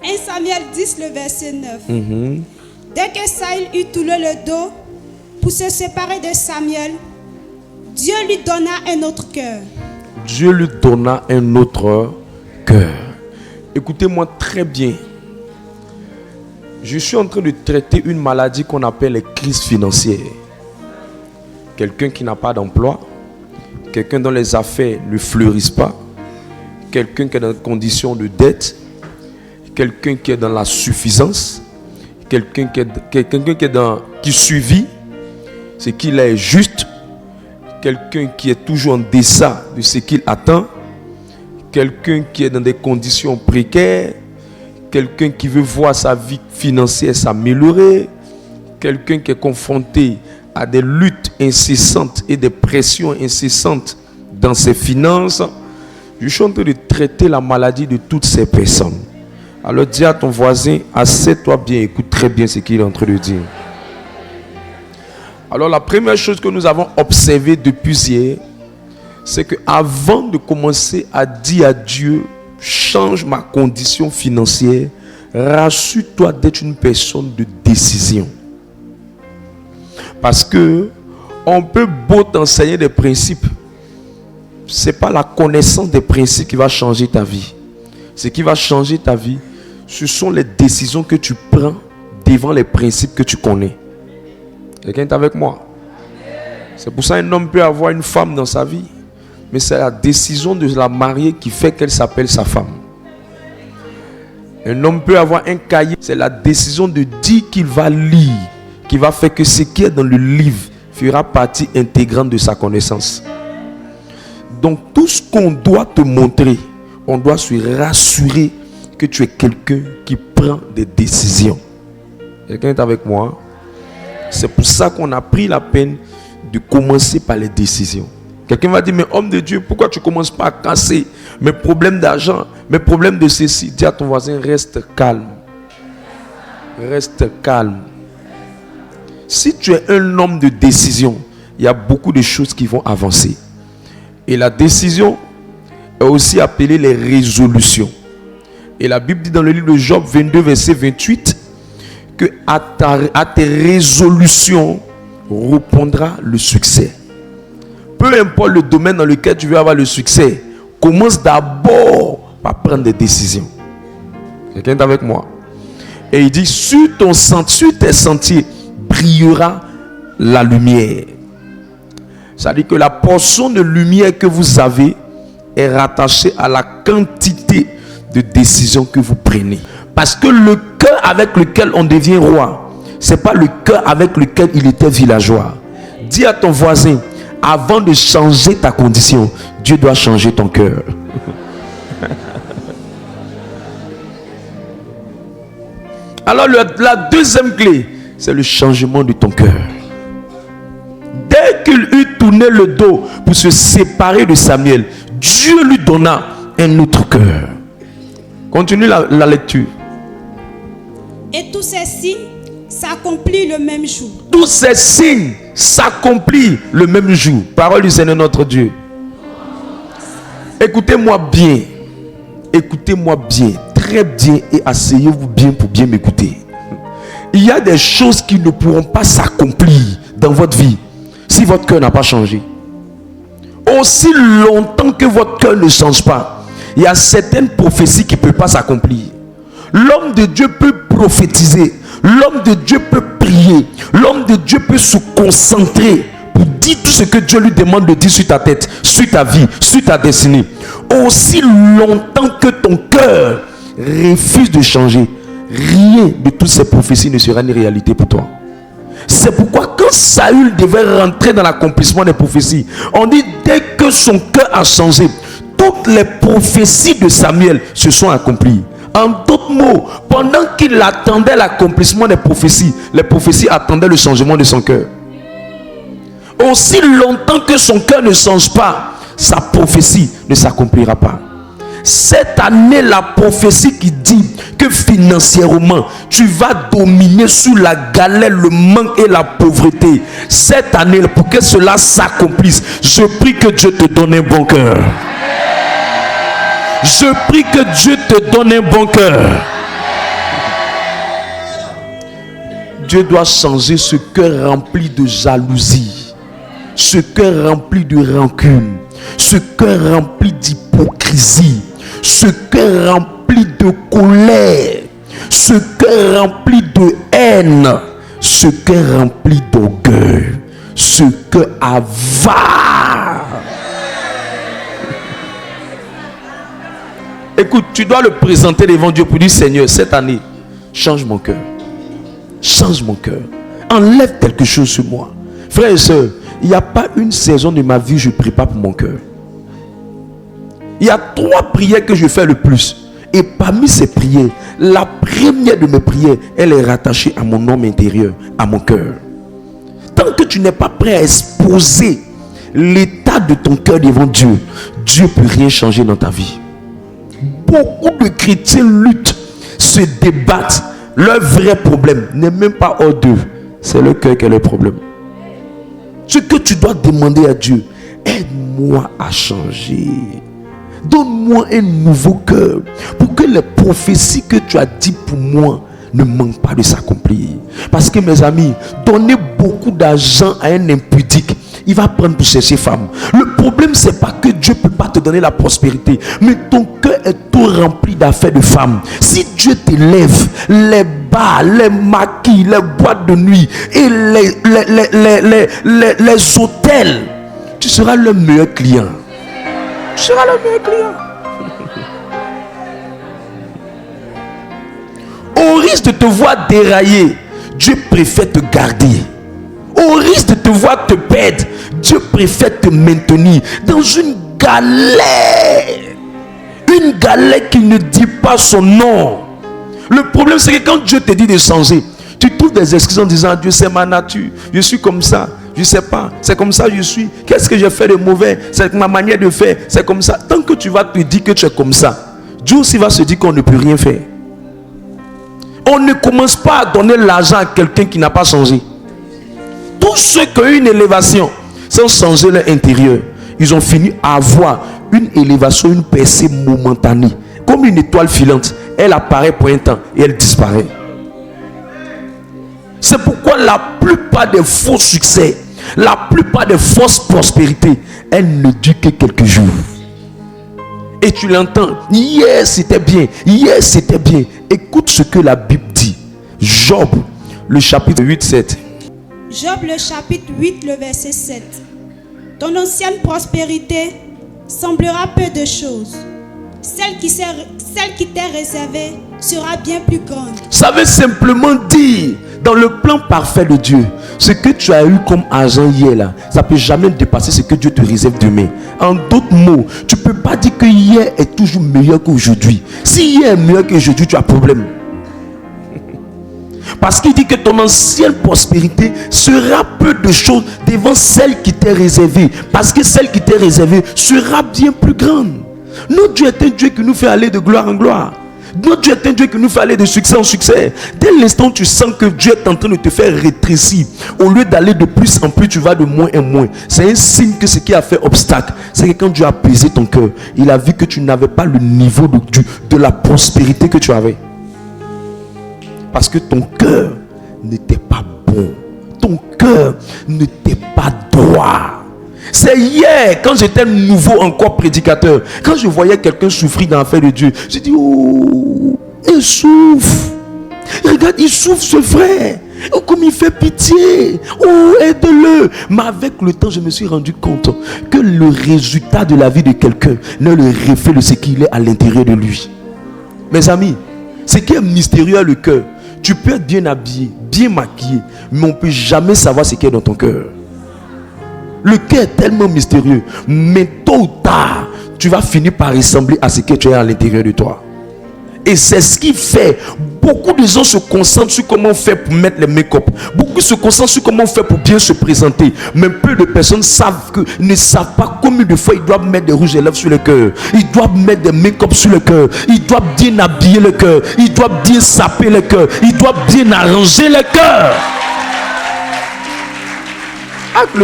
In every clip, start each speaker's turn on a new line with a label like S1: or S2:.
S1: 1 Samuel 10, le verset 9.
S2: Dès que Saül eut tourné le dos pour se séparer de Samuel, Dieu lui donna un autre cœur.
S3: Dieu lui donna un autre cœur. Écoutez-moi très bien. Je suis en train de traiter une maladie qu'on appelle les crises financières. Quelqu'un qui n'a pas d'emploi, quelqu'un dont les affaires ne fleurissent pas, quelqu'un qui est dans des conditions de dette, quelqu'un qui est dans la suffisance, quelqu'un qui survit, ce qu'il est juste, quelqu'un qui est toujours en deçà de ce qu'il attend, quelqu'un qui est dans des conditions précaires, quelqu'un qui veut voir sa vie financière s'améliorer, quelqu'un qui est confronté à des luttes incessantes et des pressions incessantes dans ses finances. Je suis en train de traiter la maladie de toutes ces personnes. Alors dis à ton voisin, assieds-toi bien, écoute très bien ce qu'il est en train de dire. Alors la première chose que nous avons observée depuis hier, c'est que avant de commencer à dire à Dieu, change ma condition financière, rassure-toi d'être une personne de décision. Parce que on peut beau t'enseigner des principes, ce n'est pas la connaissance des principes qui va changer ta vie. Ce qui va changer ta vie, ce sont les décisions que tu prends devant les principes que tu connais. Quelqu'un est avec moi? C'est pour ça qu'un homme peut avoir une femme dans sa vie, mais c'est la décision de la marier qui fait qu'elle s'appelle sa femme. Un homme peut avoir un cahier, c'est la décision de dire qu'il va lire, qui va faire que ce qui est dans le livre fera partie intégrante de sa connaissance. Donc tout ce qu'on doit te montrer, on doit se rassurer que tu es quelqu'un qui prend des décisions. Quelqu'un est avec moi? C'est pour ça qu'on a pris la peine de commencer par les décisions. Quelqu'un va dire, mais homme de Dieu, pourquoi tu ne commences pas à casser mes problèmes d'argent, mes problèmes de ceci? Dis à ton voisin, reste calme. Reste calme. Si tu es un homme de décision, il y a beaucoup de choses qui vont avancer. Et la décision est aussi appelée les résolutions. Et la Bible dit dans le livre de Job 22, verset 28, que à tes résolutions répondra le succès. Peu importe le domaine dans lequel tu veux avoir le succès, commence d'abord par prendre des décisions. Quelqu'un est avec moi? Et il dit, sur tes sentiers brillera la lumière. C'est-à-dire que la portion de lumière que vous avez est rattachée à la quantité de décisions que vous prenez. Parce que le cœur avec lequel on devient roi, ce n'est pas le cœur avec lequel il était villageois. Dis à ton voisin, avant de changer ta condition, Dieu doit changer ton cœur. Alors la deuxième clé, c'est le changement de ton cœur. Dès qu'il eut tourné le dos pour se séparer de Samuel, Dieu lui donna un autre cœur. Continue la lecture.
S2: Et tous ces signes s'accomplissent le même jour.
S3: Tous ces signes s'accomplissent le même jour. Parole du Seigneur notre Dieu. Écoutez-moi bien. Écoutez-moi bien. Très bien et asseyez-vous bien pour bien m'écouter. Il y a des choses qui ne pourront pas s'accomplir dans votre vie si votre cœur n'a pas changé. Aussi longtemps que votre cœur ne change pas, il y a certaines prophéties qui ne peuvent pas s'accomplir. L'homme de Dieu peut prophétiser, l'homme de Dieu peut prier, l'homme de Dieu peut se concentrer pour dire tout ce que Dieu lui demande de dire sur ta tête, sur ta vie, sur ta destinée. Aussi longtemps que ton cœur refuse de changer, rien de toutes ces prophéties ne sera une réalité pour toi. C'est pourquoi quand Saül devait rentrer dans l'accomplissement des prophéties, on dit dès que son cœur a changé, toutes les prophéties de Samuel se sont accomplies. En d'autres mots, pendant qu'il attendait l'accomplissement des prophéties, les prophéties attendaient le changement de son cœur. Aussi longtemps que son cœur ne change pas, sa prophétie ne s'accomplira pas. Cette année, la prophétie qui dit que financièrement, tu vas dominer sur la galère, le manque et la pauvreté. Cette année, pour que cela s'accomplisse, je prie que Dieu te donne un bon cœur. Je prie que Dieu te donne un bon cœur. Dieu doit changer ce cœur rempli de jalousie, ce cœur rempli de rancune, ce cœur rempli d'hypocrisie, ce cœur rempli de colère, ce cœur rempli de haine, ce cœur rempli d'orgueil, ce cœur avare. Écoute, tu dois le présenter devant Dieu pour dire: Seigneur, cette année, change mon cœur. Change mon cœur. Enlève quelque chose sur moi. Frères et sœurs, il n'y a pas une saison de ma vie où je ne prie pas pour mon cœur. Il y a 3 prières que je fais le plus. Et parmi ces prières, la première de mes prières, elle est rattachée à mon homme intérieur, à mon cœur. Tant que tu n'es pas prêt à exposer l'état de ton cœur devant Dieu, Dieu ne peut rien changer dans ta vie. Beaucoup de chrétiens luttent, se débattent. Leur vrai problème n'est même pas hors d'eux. C'est le cœur qui est le problème. Ce que tu dois demander à Dieu: aide-moi à changer. Donne-moi un nouveau cœur pour que les prophéties que tu as dites pour moi ne manquent pas de s'accomplir. Parce que mes amis, donner beaucoup d'argent à un impudique, il va prendre pour chercher femme. Le problème, c'est pas que Dieu ne peut pas te donner la prospérité, mais ton cœur est tout rempli d'affaires de femmes. Si Dieu t'élève, les bars, les maquis, les boîtes de nuit et les hôtels, tu seras le meilleur client. Tu seras le meilleur client. Au risque de te voir dérailler, Dieu préfère te garder. Au risque de te voir te perdre, Dieu préfère te maintenir dans une galère. Une galère qui ne dit pas son nom. Le problème, c'est que quand Dieu te dit de changer, tu trouves des excuses en disant: Dieu, c'est ma nature, je suis comme ça, je ne sais pas, c'est comme ça je suis. Qu'est-ce que j'ai fait de mauvais? C'est ma manière de faire, c'est comme ça. Tant que tu vas te dire que tu es comme ça, Dieu aussi va se dire qu'on ne peut rien faire. On ne commence pas à donner l'argent à quelqu'un qui n'a pas changé. Tous ceux qui ont eu une élévation sans changer leur intérieur, ils ont fini à avoir une élévation, une percée momentanée, comme une étoile filante. Elle apparaît pour un temps et elle disparaît. C'est pourquoi la plupart des faux succès, la plupart des fausses prospérités, elles ne durent que quelques jours. Et tu l'entends: hier c'était bien, hier c'était bien. Écoute ce que la Bible dit. Job, le chapitre 8-7.
S2: Job, le chapitre 8, le verset 7. Ton ancienne prospérité semblera peu de choses. Celle qui t'est réservée sera bien plus grande. Ça veut simplement dire, dans le plan parfait de Dieu, ce que tu as eu comme argent hier là, ça ne peut jamais dépasser ce que Dieu te réserve demain. En d'autres mots, tu ne peux pas dire que hier est toujours meilleur qu'aujourd'hui. Si hier est meilleur qu'aujourd'hui, tu as problème. Parce qu'il dit que ton ancienne prospérité sera peu de choses devant celle qui t'est réservée. Parce que celle qui t'est réservée sera bien plus grande. Notre Dieu est un Dieu qui nous fait aller de gloire en gloire. Notre Dieu est un Dieu qui nous fait aller de succès en succès. Dès l'instant où tu sens que Dieu est en train de te faire rétrécir, au lieu d'aller de plus en plus, tu vas de moins en moins. C'est un signe que ce qui a fait obstacle, c'est que quand Dieu a pesé ton cœur, il a vu que tu n'avais pas le niveau de la prospérité que tu avais. Parce que ton cœur n'était pas bon. Ton cœur n'était pas droit. C'est hier, quand j'étais nouveau encore prédicateur, quand je voyais quelqu'un souffrir dans l'affaire de Dieu, j'ai dit: oh, il souffre. Regarde, il souffre ce frère. Oh, comme il fait pitié. Oh, aide-le. Mais avec le temps, je me suis rendu compte que le résultat de la vie de quelqu'un n'est le reflet de ce qu'il est à l'intérieur de lui. Mes amis, ce qui est mystérieux à le cœur, tu peux être bien habillé, bien maquillé, mais on ne peut jamais savoir ce qui est dans ton cœur. Le cœur est tellement mystérieux, mais tôt ou tard, tu vas finir par ressembler à ce que tu es à l'intérieur de toi. Et c'est ce qui fait, beaucoup de gens se concentrent sur comment faire pour mettre les make-up. Beaucoup se concentrent sur comment faire pour bien se présenter. Mais peu de personnes ne savent pas combien de fois ils doivent mettre des rouges à lèvres sur le cœur. Ils doivent mettre des make-up sur le cœur. Ils doivent bien habiller le cœur. Ils doivent bien saper le cœur. Ils doivent bien arranger le cœur. Actes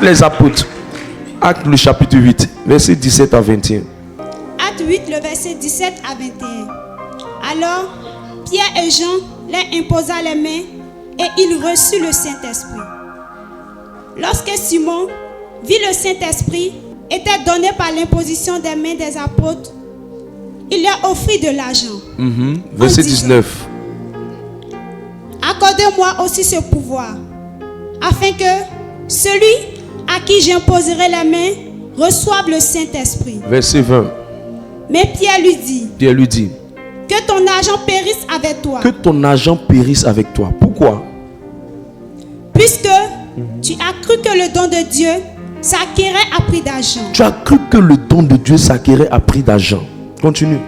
S2: les apôtres. Actes le chapitre 8, verset 17 à 21. Acte 8, le verset 17 à 21. Alors, Pierre et Jean leur imposa les mains
S1: et il reçut le Saint-Esprit. Lorsque Simon vit le Saint-Esprit était donné par l'imposition des mains des apôtres, il leur offrit de l'argent.
S3: Verset
S1: En disant,
S3: 19.
S1: accordez-moi aussi ce pouvoir, afin que celui à qui j'imposerai la main reçoive le Saint-Esprit.
S3: Verset 20.
S1: Mais Pierre lui dit,
S3: Pierre lui dit,
S1: que ton argent périsse avec toi,
S3: que ton argent périsse avec toi. Pourquoi?
S1: puisque tu as cru que le don de Dieu s'acquérait à prix d'argent.
S3: Tu as cru que le don de Dieu s'acquérait à prix d'argent. Continue.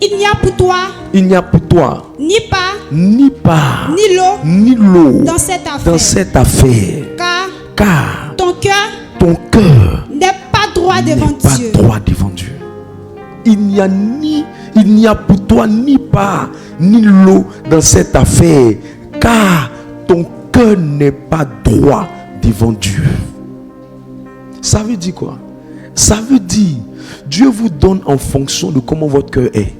S1: Il n'y a pour toi
S3: Il n'y a pour toi
S1: ni part,
S3: ni part,
S1: ni l'eau
S3: ni l'eau
S1: dans cette affaire.
S3: dans cette affaire. Car
S1: Ton cœur
S3: ton cœur
S1: n'est pas droit devant
S3: n'est pas
S1: Dieu.
S3: droit devant Dieu. Il n'y a pour toi ni part, ni l'eau dans cette affaire. Car ton cœur n'est pas droit devant Dieu. Ça veut dire quoi? Ça veut dire Dieu vous donne en fonction de comment votre cœur est.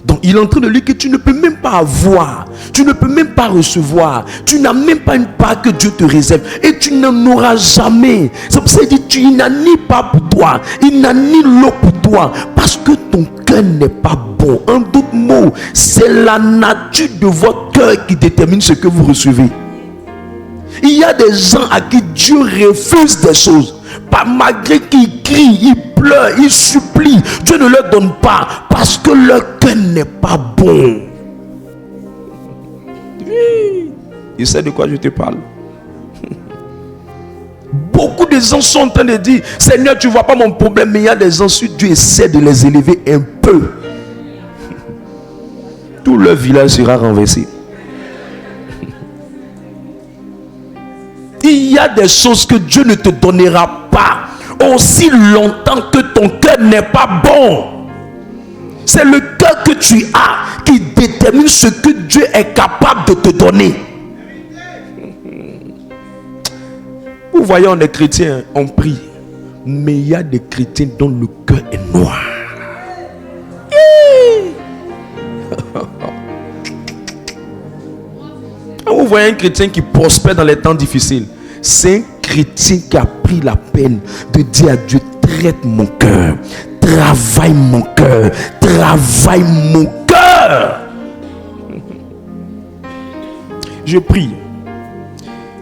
S3: Donc il est en train de dire que tu ne peux même pas avoir, tu ne peux même pas recevoir, tu n'as même pas une part que Dieu te réserve et tu n'en auras jamais. C'est pour ça qu'il dit il n'a ni part pour toi, il n'a ni l'eau pour toi, parce que ton cœur n'est pas bon. En d'autres mots, c'est la nature de votre cœur qui détermine ce que vous recevez. Il y a des gens à qui Dieu refuse des choses. Pas malgré qu'ils crient, ils pleurent, ils supplient, Dieu ne leur donne pas parce que leur cœur n'est pas bon. Il sait de quoi je te parle. Beaucoup de gens sont en train de dire Seigneur, tu ne vois pas mon problème, mais il y a des gens, si Dieu essaie de les élever un peu, tout leur village sera renversé. Il y a des choses que Dieu ne te donnera pas aussi longtemps que ton cœur n'est pas bon. C'est le cœur que tu as qui détermine ce que Dieu est capable de te donner. Vous voyez, on est chrétiens, on prie. Mais il y a des chrétiens dont le cœur est noir. Vous voyez un chrétien qui prospère dans les temps difficiles. C'est un chrétien qui a pris la peine de dire à Dieu, traite mon cœur, travaille mon cœur, travaille mon cœur. Je prie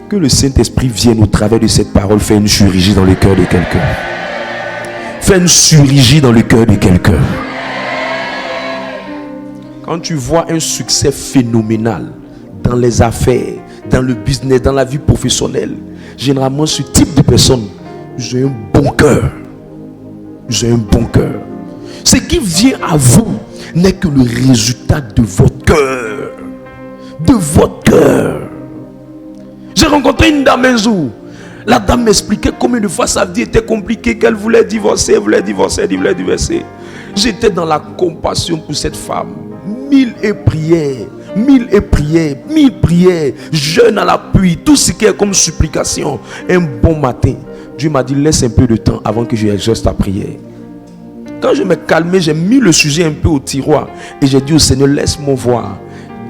S3: que le Saint-Esprit vienne au travers de cette parole faire une chirurgie dans le cœur de quelqu'un. Faire une chirurgie dans le cœur de quelqu'un. Quand tu vois un succès phénoménal dans les affaires, dans le business, dans la vie professionnelle, généralement ce type de personne, j'ai un bon cœur. J'ai un bon cœur. Ce qui vient à vous n'est que le résultat de votre cœur. De votre cœur. J'ai rencontré une dame un jour. La dame m'expliquait combien de fois sa vie était compliquée, qu'elle voulait divorcer. J'étais dans la compassion pour cette femme. 1000 prières, jeûne à l'appui, tout ce qui est comme supplication. Un bon matin, Dieu m'a dit laisse un peu de temps avant que je exerce ta prière. Quand je me calmais, j'ai mis le sujet un peu au tiroir et j'ai dit au Seigneur, laisse-moi voir.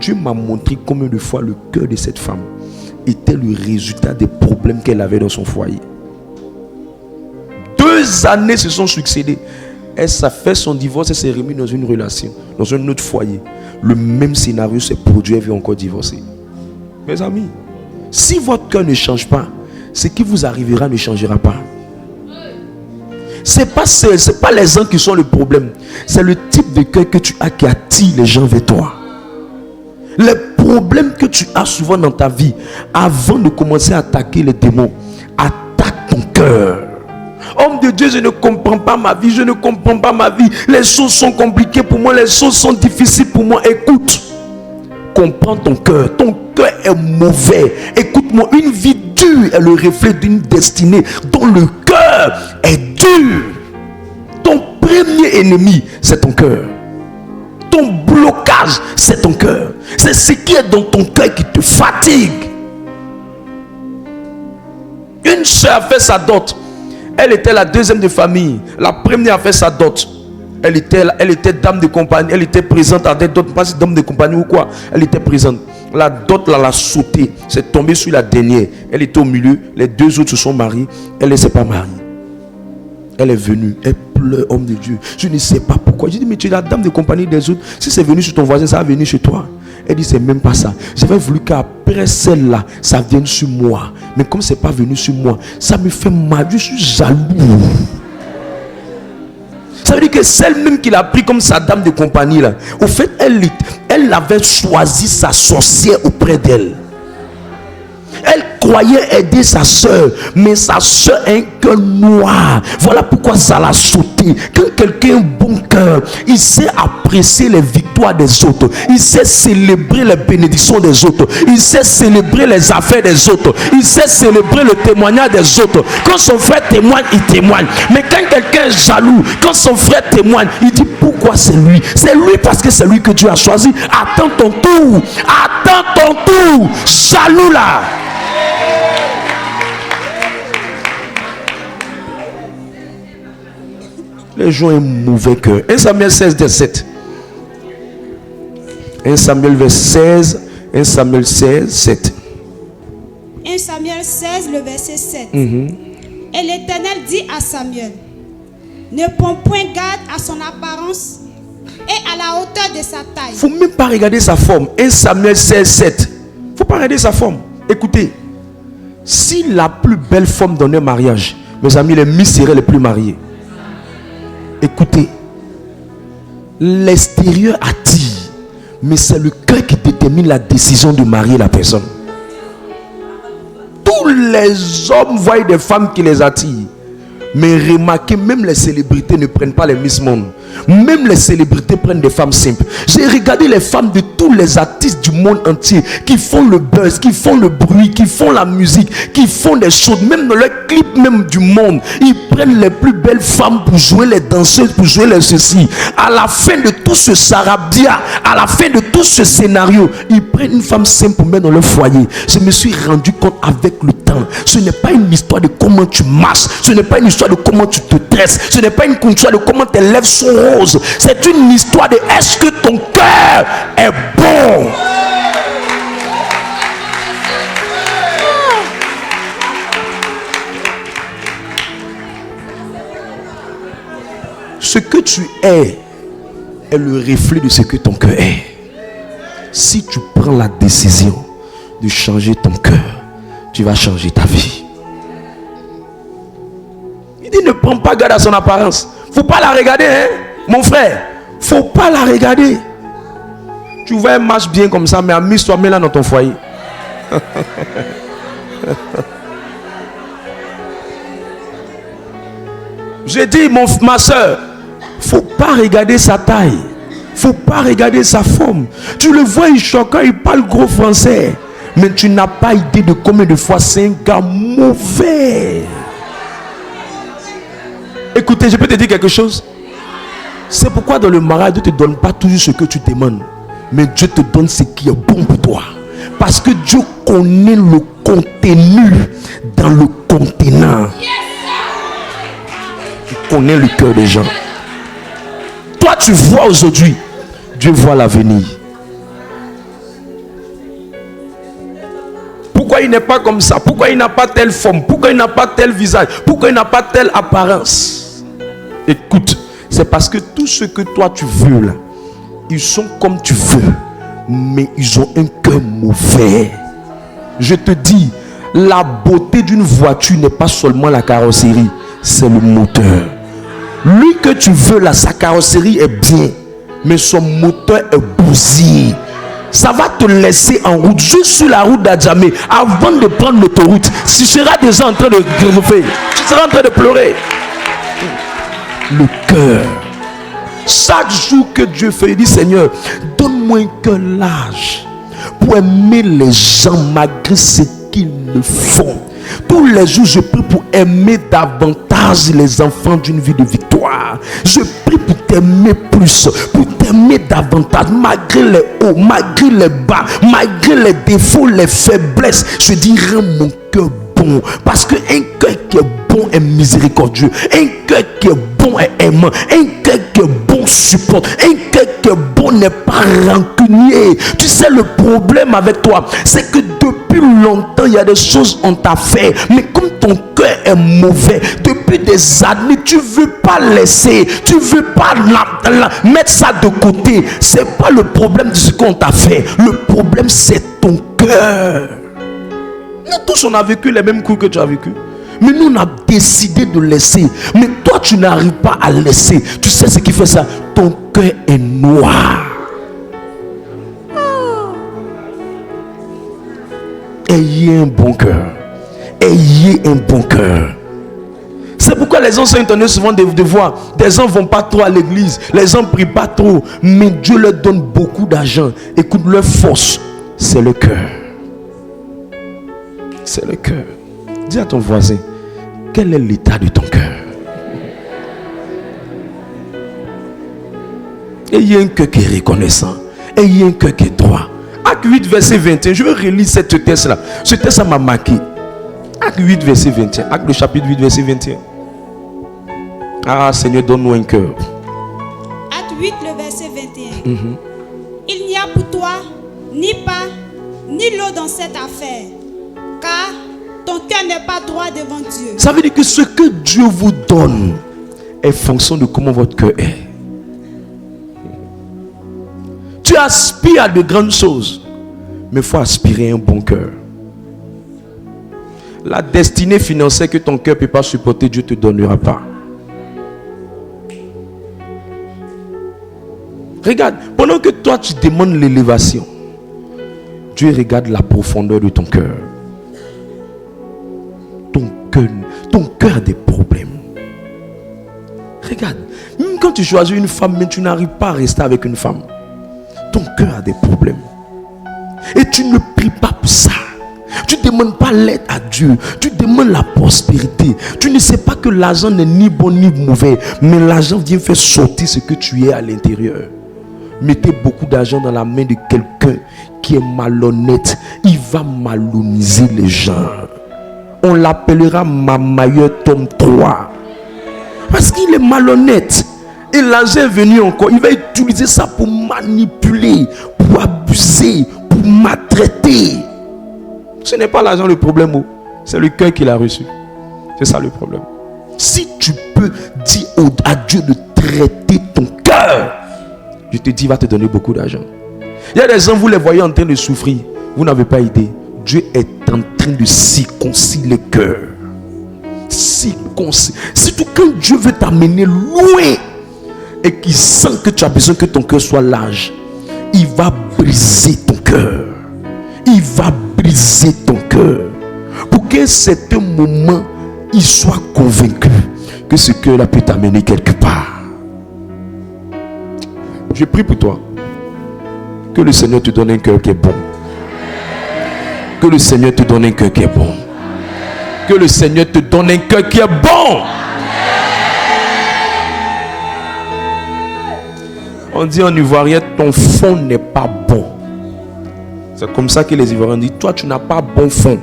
S3: Dieu m'a montré combien de fois le cœur de cette femme était le résultat des problèmes qu'elle avait dans son foyer. 2 années se sont succédées. Elle s'est fait son divorce, elle s'est remise dans une relation, dans un autre foyer. Le même scénario s'est produit, elle veut encore divorcer. Mes amis, si votre cœur ne change pas, ce qui vous arrivera ne changera pas. C'est pas les gens qui sont le problème. C'est le type de cœur que tu as qui attire les gens vers toi. Les problèmes que tu as souvent dans ta vie, avant de commencer à attaquer les démons, attaque ton cœur. Homme de Dieu, je ne comprends pas ma vie, je ne comprends pas ma vie. Les choses sont compliquées pour moi, les choses sont difficiles pour moi. Écoute, comprends ton cœur. Ton cœur est mauvais. Écoute-moi, une vie dure est le reflet d'une destinée dont le cœur est dur. Ton premier ennemi, c'est ton cœur. Ton blocage, c'est ton cœur. C'est ce qui est dans ton cœur qui te fatigue. Une soeur a fait sa dot. Elle était la deuxième de famille. La première a fait sa dot. Elle était dame de compagnie. Elle était présente à des dots. Pas dame de compagnie ou quoi. Elle était présente. La dot là l'a sauté. C'est tombé sur la dernière. Elle était au milieu. Les deux autres se sont mariés. Elle ne s'est pas mariée. Elle est venue. Elle pleure, homme de Dieu. Je ne sais pas pourquoi. Je dis, mais tu es la dame de compagnie des autres. Si c'est venu sur ton voisin, ça va venir chez toi. Elle dit, c'est même pas ça. J'avais voulu qu'après celle-là, ça vienne sur moi. Mais comme c'est pas venu sur moi, ça me fait mal. Je suis jaloux. Ça veut dire que celle même qu'il a pris comme sa dame de compagnie là, au fait, elle avait choisi sa sorcière auprès d'elle. Elle croyait aider sa soeur, mais sa soeur a un cœur noir. Voilà pourquoi ça l'a sauté. Quand quelqu'un a un bon cœur, il sait apprécier les victoires des autres. Il sait célébrer les bénédictions des autres. Il sait célébrer les affaires des autres. Il sait célébrer le témoignage des autres. Quand son frère témoigne, il témoigne. Mais quand quelqu'un est jaloux, quand son frère témoigne, il dit pourquoi c'est lui? C'est lui parce que c'est lui que Dieu a choisi. Attends ton tour. Attends ton tour. Jaloux là. Les gens ont un mauvais cœur. 1 Samuel 16, verset 7. 1 Samuel 16, 1 Samuel 16, 7.
S1: 1 Samuel 16, le verset 7. Et l'Éternel dit à Samuel, ne prends point garde à son apparence et à la hauteur de sa taille.
S3: Il ne faut même pas regarder sa forme. 1 Samuel 16, 7. Il ne faut pas regarder sa forme. Écoutez, si la plus belle forme dans un mariage, mes amis, les miss seraient les plus mariés. Écoutez, l'extérieur attire, mais c'est le cœur qui détermine la décision de marier la personne. Tous les hommes voient des femmes qui les attirent. Mais remarquez, même les célébrités ne prennent pas les Miss Monde. Même les célébrités prennent des femmes simples. J'ai regardé les femmes de tous les artistes du monde entier qui font le buzz, qui font le bruit, qui font la musique, qui font des choses. Même dans leurs clips même du monde, ils prennent les plus belles femmes pour jouer les danseuses, pour jouer les ceci. À la fin de tout ce sarabia, à la fin de tout ce scénario, ils prennent une femme simple pour mettre dans leur foyer. Je me suis rendu compte avec le temps. Ce n'est pas une histoire de comment tu marches. Ce n'est pas une histoire de comment tu te dresses. Ce n'est pas une histoire de comment tes lèvres sont roses. C'est une histoire de est-ce que ton cœur est bon. Ce que tu es le reflet de ce que ton cœur est. Si tu prends la décision de changer ton cœur, tu vas changer ta vie. Il dit ne prends pas garde à son apparence. Faut pas la regarder, hein, mon frère. Faut pas la regarder. Tu vois, elle marche bien comme ça, mais amuse-toi, mets-la dans ton foyer. J'ai dit, ma soeur, faut pas regarder sa taille. Faut pas regarder sa forme. Tu le vois, il choquant, il parle gros français. Mais tu n'as pas idée de combien de fois c'est un gars mauvais. Écoutez, je peux te dire quelque chose. C'est pourquoi dans le mariage, Dieu ne te donne pas toujours ce que tu demandes. Mais Dieu te donne ce qui est bon pour toi. Parce que Dieu connaît le contenu dans le contenant. Il connaît le cœur des gens. Toi, tu vois aujourd'hui. Dieu voit l'avenir. Pourquoi il n'est pas comme ça? Pourquoi il n'a pas telle forme? Pourquoi il n'a pas tel visage? Pourquoi il n'a pas telle apparence? Écoute, c'est parce que tout ce que toi tu veux là, ils sont comme tu veux, mais ils ont un cœur mauvais. Je te dis, la beauté d'une voiture n'est pas seulement la carrosserie, c'est le moteur. Lui que tu veux là, sa carrosserie est bien, mais son moteur est bousillé. Ça va te laisser en route, juste sur la route d'Adjamé, avant de prendre l'autoroute. Tu seras déjà en train de greffer, tu seras en train de pleurer. Le cœur. Chaque jour que Dieu fait, il dit Seigneur, donne-moi un cœur large pour aimer les gens malgré ce qu'ils me font. Tous les jours, je prie pour aimer davantage les enfants d'une vie de victoire. Je prie pour t'aimer plus, pour t'aimer davantage, malgré les hauts, malgré les bas, malgré les défauts, les faiblesses. Je dis, rends mon cœur bon.
S2: bon. Parce qu'un cœur qui est bon est miséricordieux. Un cœur qui est bon est aimant. Un cœur qui est bon supporte. Un cœur qui est bon n'est pas rancunier. Tu sais, le problème avec toi, c'est que depuis longtemps, il y a des choses on t'a fait. Mais comme ton cœur est mauvais, depuis des années, tu ne veux pas laisser. Tu ne veux pas mettre ça de côté. Ce n'est pas le problème de ce qu'on t'a fait. Le problème, c'est ton cœur. Nous tous, on a vécu les mêmes coups que tu as vécu. Mais nous, on a décidé de laisser. Mais toi, tu n'arrives pas à laisser. Tu sais ce qui fait ça? Ton cœur est noir. Ayez un bon cœur. Ayez un bon cœur. C'est pourquoi les gens sont étonnés souvent de voir des gens ne vont pas trop à l'église. Les gens ne prient pas trop. Mais Dieu leur donne beaucoup d'argent. Écoute, leur force, c'est le cœur. C'est le cœur. Dis à ton voisin, quel est l'état de ton cœur? Ayez un cœur qui est reconnaissant. Ayez un cœur qui est droit. Acte 8, verset 21. Je vais relire cette texte-là. Ce texte m'a marqué. Acte 8, verset 21. Acte le chapitre 8, verset 21. Ah, Seigneur, donne-nous un cœur.
S1: Acte 8, le verset 21. Il n'y a pour toi ni pas, ni l'eau dans cette affaire. Car ton cœur n'est pas droit devant Dieu.
S2: Ça veut dire que ce que Dieu vous donne est fonction de comment votre cœur est. Tu aspires à de grandes choses, mais il faut aspirer à un bon cœur. La destinée financière que ton cœur ne peut pas supporter, Dieu ne te donnera pas. Regarde, pendant que toi tu demandes l'élévation, Dieu regarde la profondeur de ton cœur. Ton cœur a des problèmes. Regarde, même quand tu choisis une femme, mais tu n'arrives pas à rester avec une femme, ton cœur a des problèmes. Et tu ne pries pas pour ça. Tu ne demandes pas l'aide à Dieu. Tu demandes la prospérité. Tu ne sais pas que l'argent n'est ni bon ni mauvais, mais l'argent vient faire sortir ce que tu es à l'intérieur. Mettez beaucoup d'argent dans la main de quelqu'un qui est malhonnête. Il va malhoniser les gens. On l'appellera Mamailleur tome 3. Parce qu'il est malhonnête. Et l'argent est venu encore. Il va utiliser ça pour manipuler, pour abuser, pour maltraiter. Ce n'est pas l'argent le problème. C'est le cœur qu'il a reçu. C'est ça le problème. Si tu peux dire à Dieu de traiter ton cœur, je te dis, il va te donner beaucoup d'argent. Il y a des gens, vous les voyez en train de souffrir. Vous n'avez pas idée. Dieu est en train de circoncire le cœur. Circoncire. Surtout quand Dieu veut t'amener loin et qu'il sent que tu as besoin que ton cœur soit large, il va briser ton cœur. Il va briser ton cœur. Pour qu'à un certain moment, il soit convaincu que ce cœur-là peut t'amener quelque part. Je prie pour toi. Que le Seigneur te donne un cœur qui est bon. Que le Seigneur te donne un cœur qui est bon. Que le Seigneur te donne un cœur qui est bon. On dit en ivoirien, ton fond n'est pas bon. C'est comme ça que les Ivoiriens disent, toi tu n'as pas bon fond.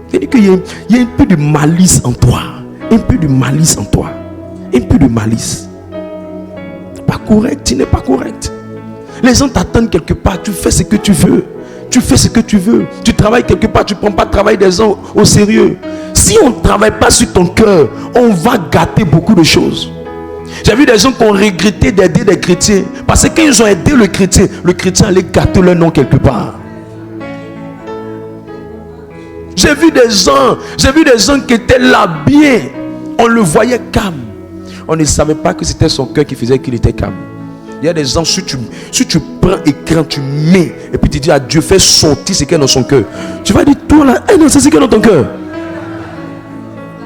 S2: C'est-à-dire qu'il y a un peu de malice en toi. Un peu de malice en toi. Un peu de malice. Pas correct, tu n'es pas correct. Les gens t'attendent quelque part, tu fais ce que tu veux. Tu fais ce que tu veux. Tu travailles quelque part, tu ne prends pas le travail des gens au sérieux. Si on ne travaille pas sur ton cœur, on va gâter beaucoup de choses. J'ai vu des gens qui ont regretté d'aider des chrétiens. Parce que quand ils ont aidé le chrétien allait gâter leur nom quelque part. J'ai vu des gens qui étaient là bien. On le voyait calme. On ne savait pas que c'était son cœur qui faisait qu'il était calme. Il y a des gens, si tu prends écran, tu mets, et puis tu dis à Dieu, fais sortir ce qu'il y a dans son cœur. Tu vas dire, toi là, non, c'est ce qu'il y a dans ton cœur.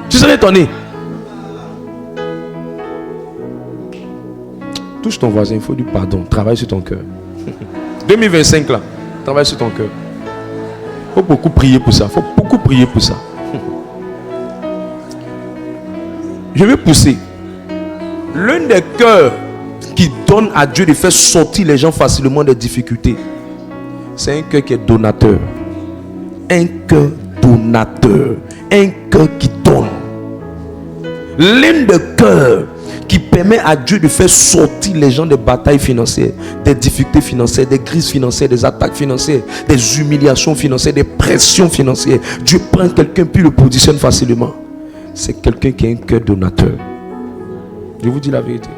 S2: Tu serais étonné. Touche ton voisin, il faut du pardon. Travaille sur ton cœur. 2025 là, travaille sur ton cœur. Il faut beaucoup prier pour ça. Il faut beaucoup prier pour ça. Je vais pousser. L'un des cœurs qui donne à Dieu de faire sortir les gens facilement des difficultés, c'est un cœur qui est donateur. Un cœur donateur. Un cœur qui donne. L'un des cœurs qui permet à Dieu de faire sortir les gens des batailles financières, des difficultés financières, des crises financières, des attaques financières, des humiliations financières, des pressions financières. Dieu prend quelqu'un puis le positionne facilement. C'est quelqu'un qui a un cœur donateur. Je vous dis la vérité.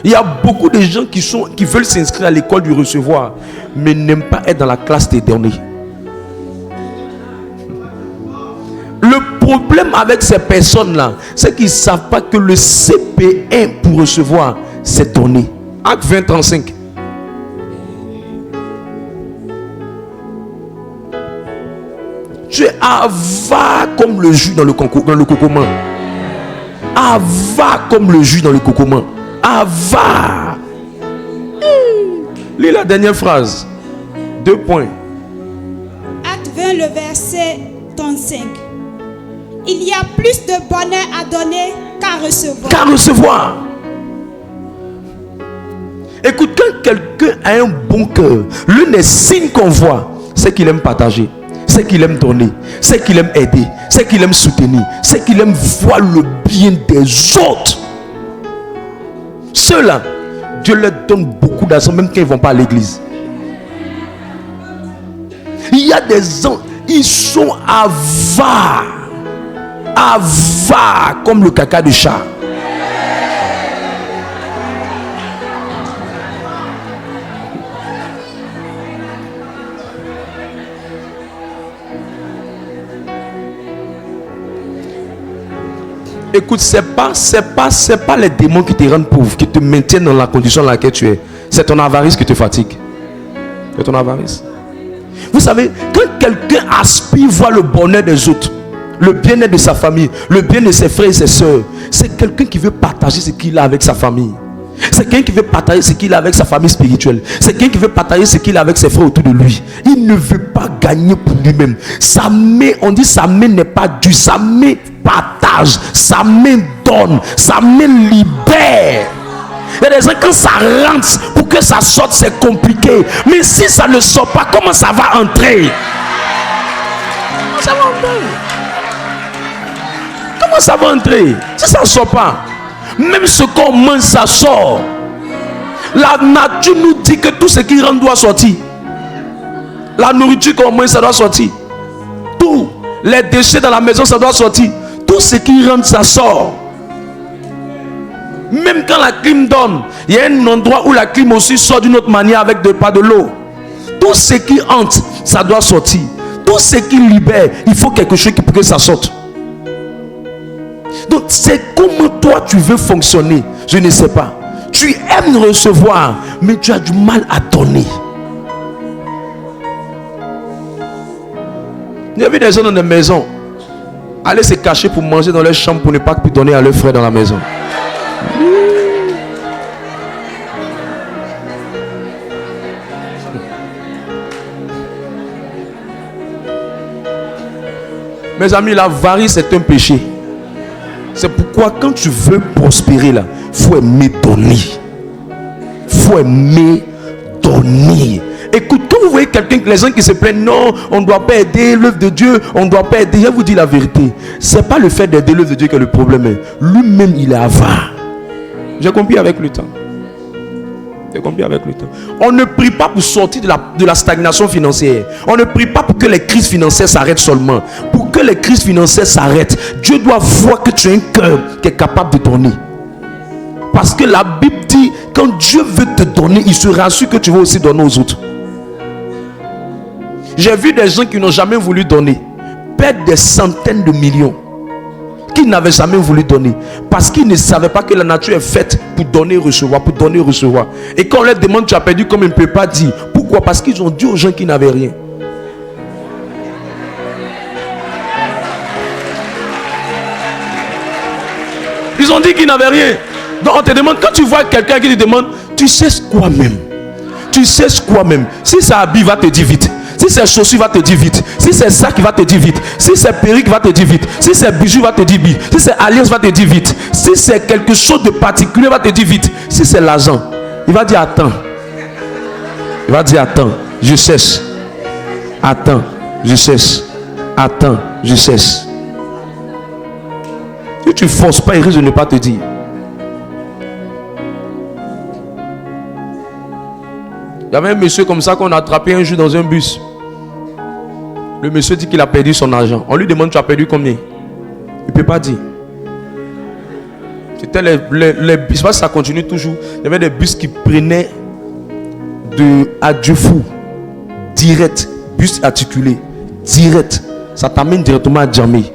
S2: Il y a beaucoup de gens qui veulent s'inscrire à l'école du recevoir, mais n'aiment pas être dans la classe des donner. Le problème avec ces personnes-là, c'est qu'ils ne savent pas que le CP1 pour recevoir, c'est donner. Acte 20, 35. Tu es avare comme le jus dans le cocoman. Avare comme le jus dans le cocoman. Avare. Lis la dernière phrase. 2 points.
S1: Acte 20, le verset 35. Il y a plus de bonheur à donner qu'à recevoir.
S2: Qu'à recevoir. Écoute, quand quelqu'un a un bon cœur, l'un des signes qu'on voit, c'est qu'il aime partager, c'est qu'il aime donner, c'est qu'il aime aider, c'est qu'il aime soutenir, c'est qu'il aime voir le bien des autres. Ceux-là, Dieu leur donne beaucoup d'argent, même quand ils ne vont pas à l'église. Il y a des gens, ils sont avares. Avare comme le caca de chat. Écoute, c'est pas les démons qui te rendent pauvre, qui te maintiennent dans la condition dans laquelle tu es. C'est ton avarice qui te fatigue. C'est ton avarice. Vous savez, quand quelqu'un aspire voir le bonheur des autres, le bien-être de sa famille, le bien de ses frères et ses soeurs, c'est quelqu'un qui veut partager ce qu'il a avec sa famille. C'est quelqu'un qui veut partager ce qu'il a avec sa famille spirituelle. C'est quelqu'un qui veut partager ce qu'il a avec ses frères autour de lui. Il ne veut pas gagner pour lui-même. Sa main, on dit sa main n'est pas dure. Sa main partage. Sa main donne. Sa main libère. Il y a des gens, quand ça rentre, pour que ça sorte, c'est compliqué. Mais si ça ne sort pas, comment ça va entrer? Ça va entrer. Comment ça va entrer? Si ça ne sort pas, même ce qu'on mange, ça sort. La nature nous dit que tout ce qui rentre doit sortir. La nourriture qu'on mange, ça doit sortir. Tout, les déchets dans la maison, ça doit sortir. Tout ce qui rentre, ça sort. Même quand la clim donne, il y a un endroit où la clim aussi sort d'une autre manière avec pas de l'eau. Tout ce qui entre, ça doit sortir. Tout ce qui libère, il faut quelque chose pour que ça sorte. Donc c'est comment toi tu veux fonctionner. Je ne sais pas. Tu aimes recevoir, mais tu as du mal à donner. Il y a vu des gens dans des maisons aller se cacher pour manger dans leur chambre pour ne pas donner à leurs frères dans la maison. Mes amis, l'avarice est un péché. C'est pourquoi quand tu veux prospérer là, il faut aimer donner. Il faut aimer donner. Écoute, quand vous voyez quelqu'un, les gens qui se plaignent, non, on ne doit pas aider l'œuvre de Dieu, on ne doit pas aider. Je vous dis la vérité. Ce n'est pas le fait d'aider l'œuvre de Dieu qui est le problème. Lui-même, il est avare. J'ai compris avec le temps. J'ai compris avec le temps. On ne prie pas pour sortir de la stagnation financière. On ne prie pas pour que les crises financières s'arrêtent seulement. Pour que les crises financières s'arrêtent, Dieu doit voir que tu as un cœur qui est capable de donner. Parce que la Bible dit, quand Dieu veut te donner, il se rassure que tu vas aussi donner aux autres. J'ai vu des gens qui n'ont jamais voulu donner perdre des centaines de millions, qui n'avaient jamais voulu donner, parce qu'ils ne savaient pas que la nature est faite pour donner et recevoir, pour donner et recevoir. Et quand on leur demande tu as perdu comme ils ne peuvent pas dire. Pourquoi? Parce qu'ils ont dit aux gens qui n'avaient rien. Ils ont dit qu'ils n'avaient rien. Donc on te demande, quand tu vois quelqu'un qui te demande, tu sais quoi même? Tu sais quoi même? Si ça habille, va te dire vite. Si c'est chaussures, va te dire vite. Si c'est sac, va te dire vite. Si c'est perruque, va te dire vite. Si c'est bijoux, va te dire vite. Si c'est alliance, va te dire vite. Si c'est quelque chose de particulier, va te dire vite. Si c'est l'argent, il va dire attends. Il va dire attends, je cherche. Attends, je cherche.
S3: Attends, je cesse. Si tu ne forces pas, il risque de ne pas te dire. Il y avait un monsieur comme ça qu'on a attrapé un jour dans un bus. Le monsieur dit qu'il a perdu son argent. On lui demande, tu as perdu combien? Il ne peut pas dire. C'était les bus, ça continue toujours. Il y avait des bus qui prenaient de Adjefou, direct, bus articulé, direct. Ça t'amène directement à Djamé.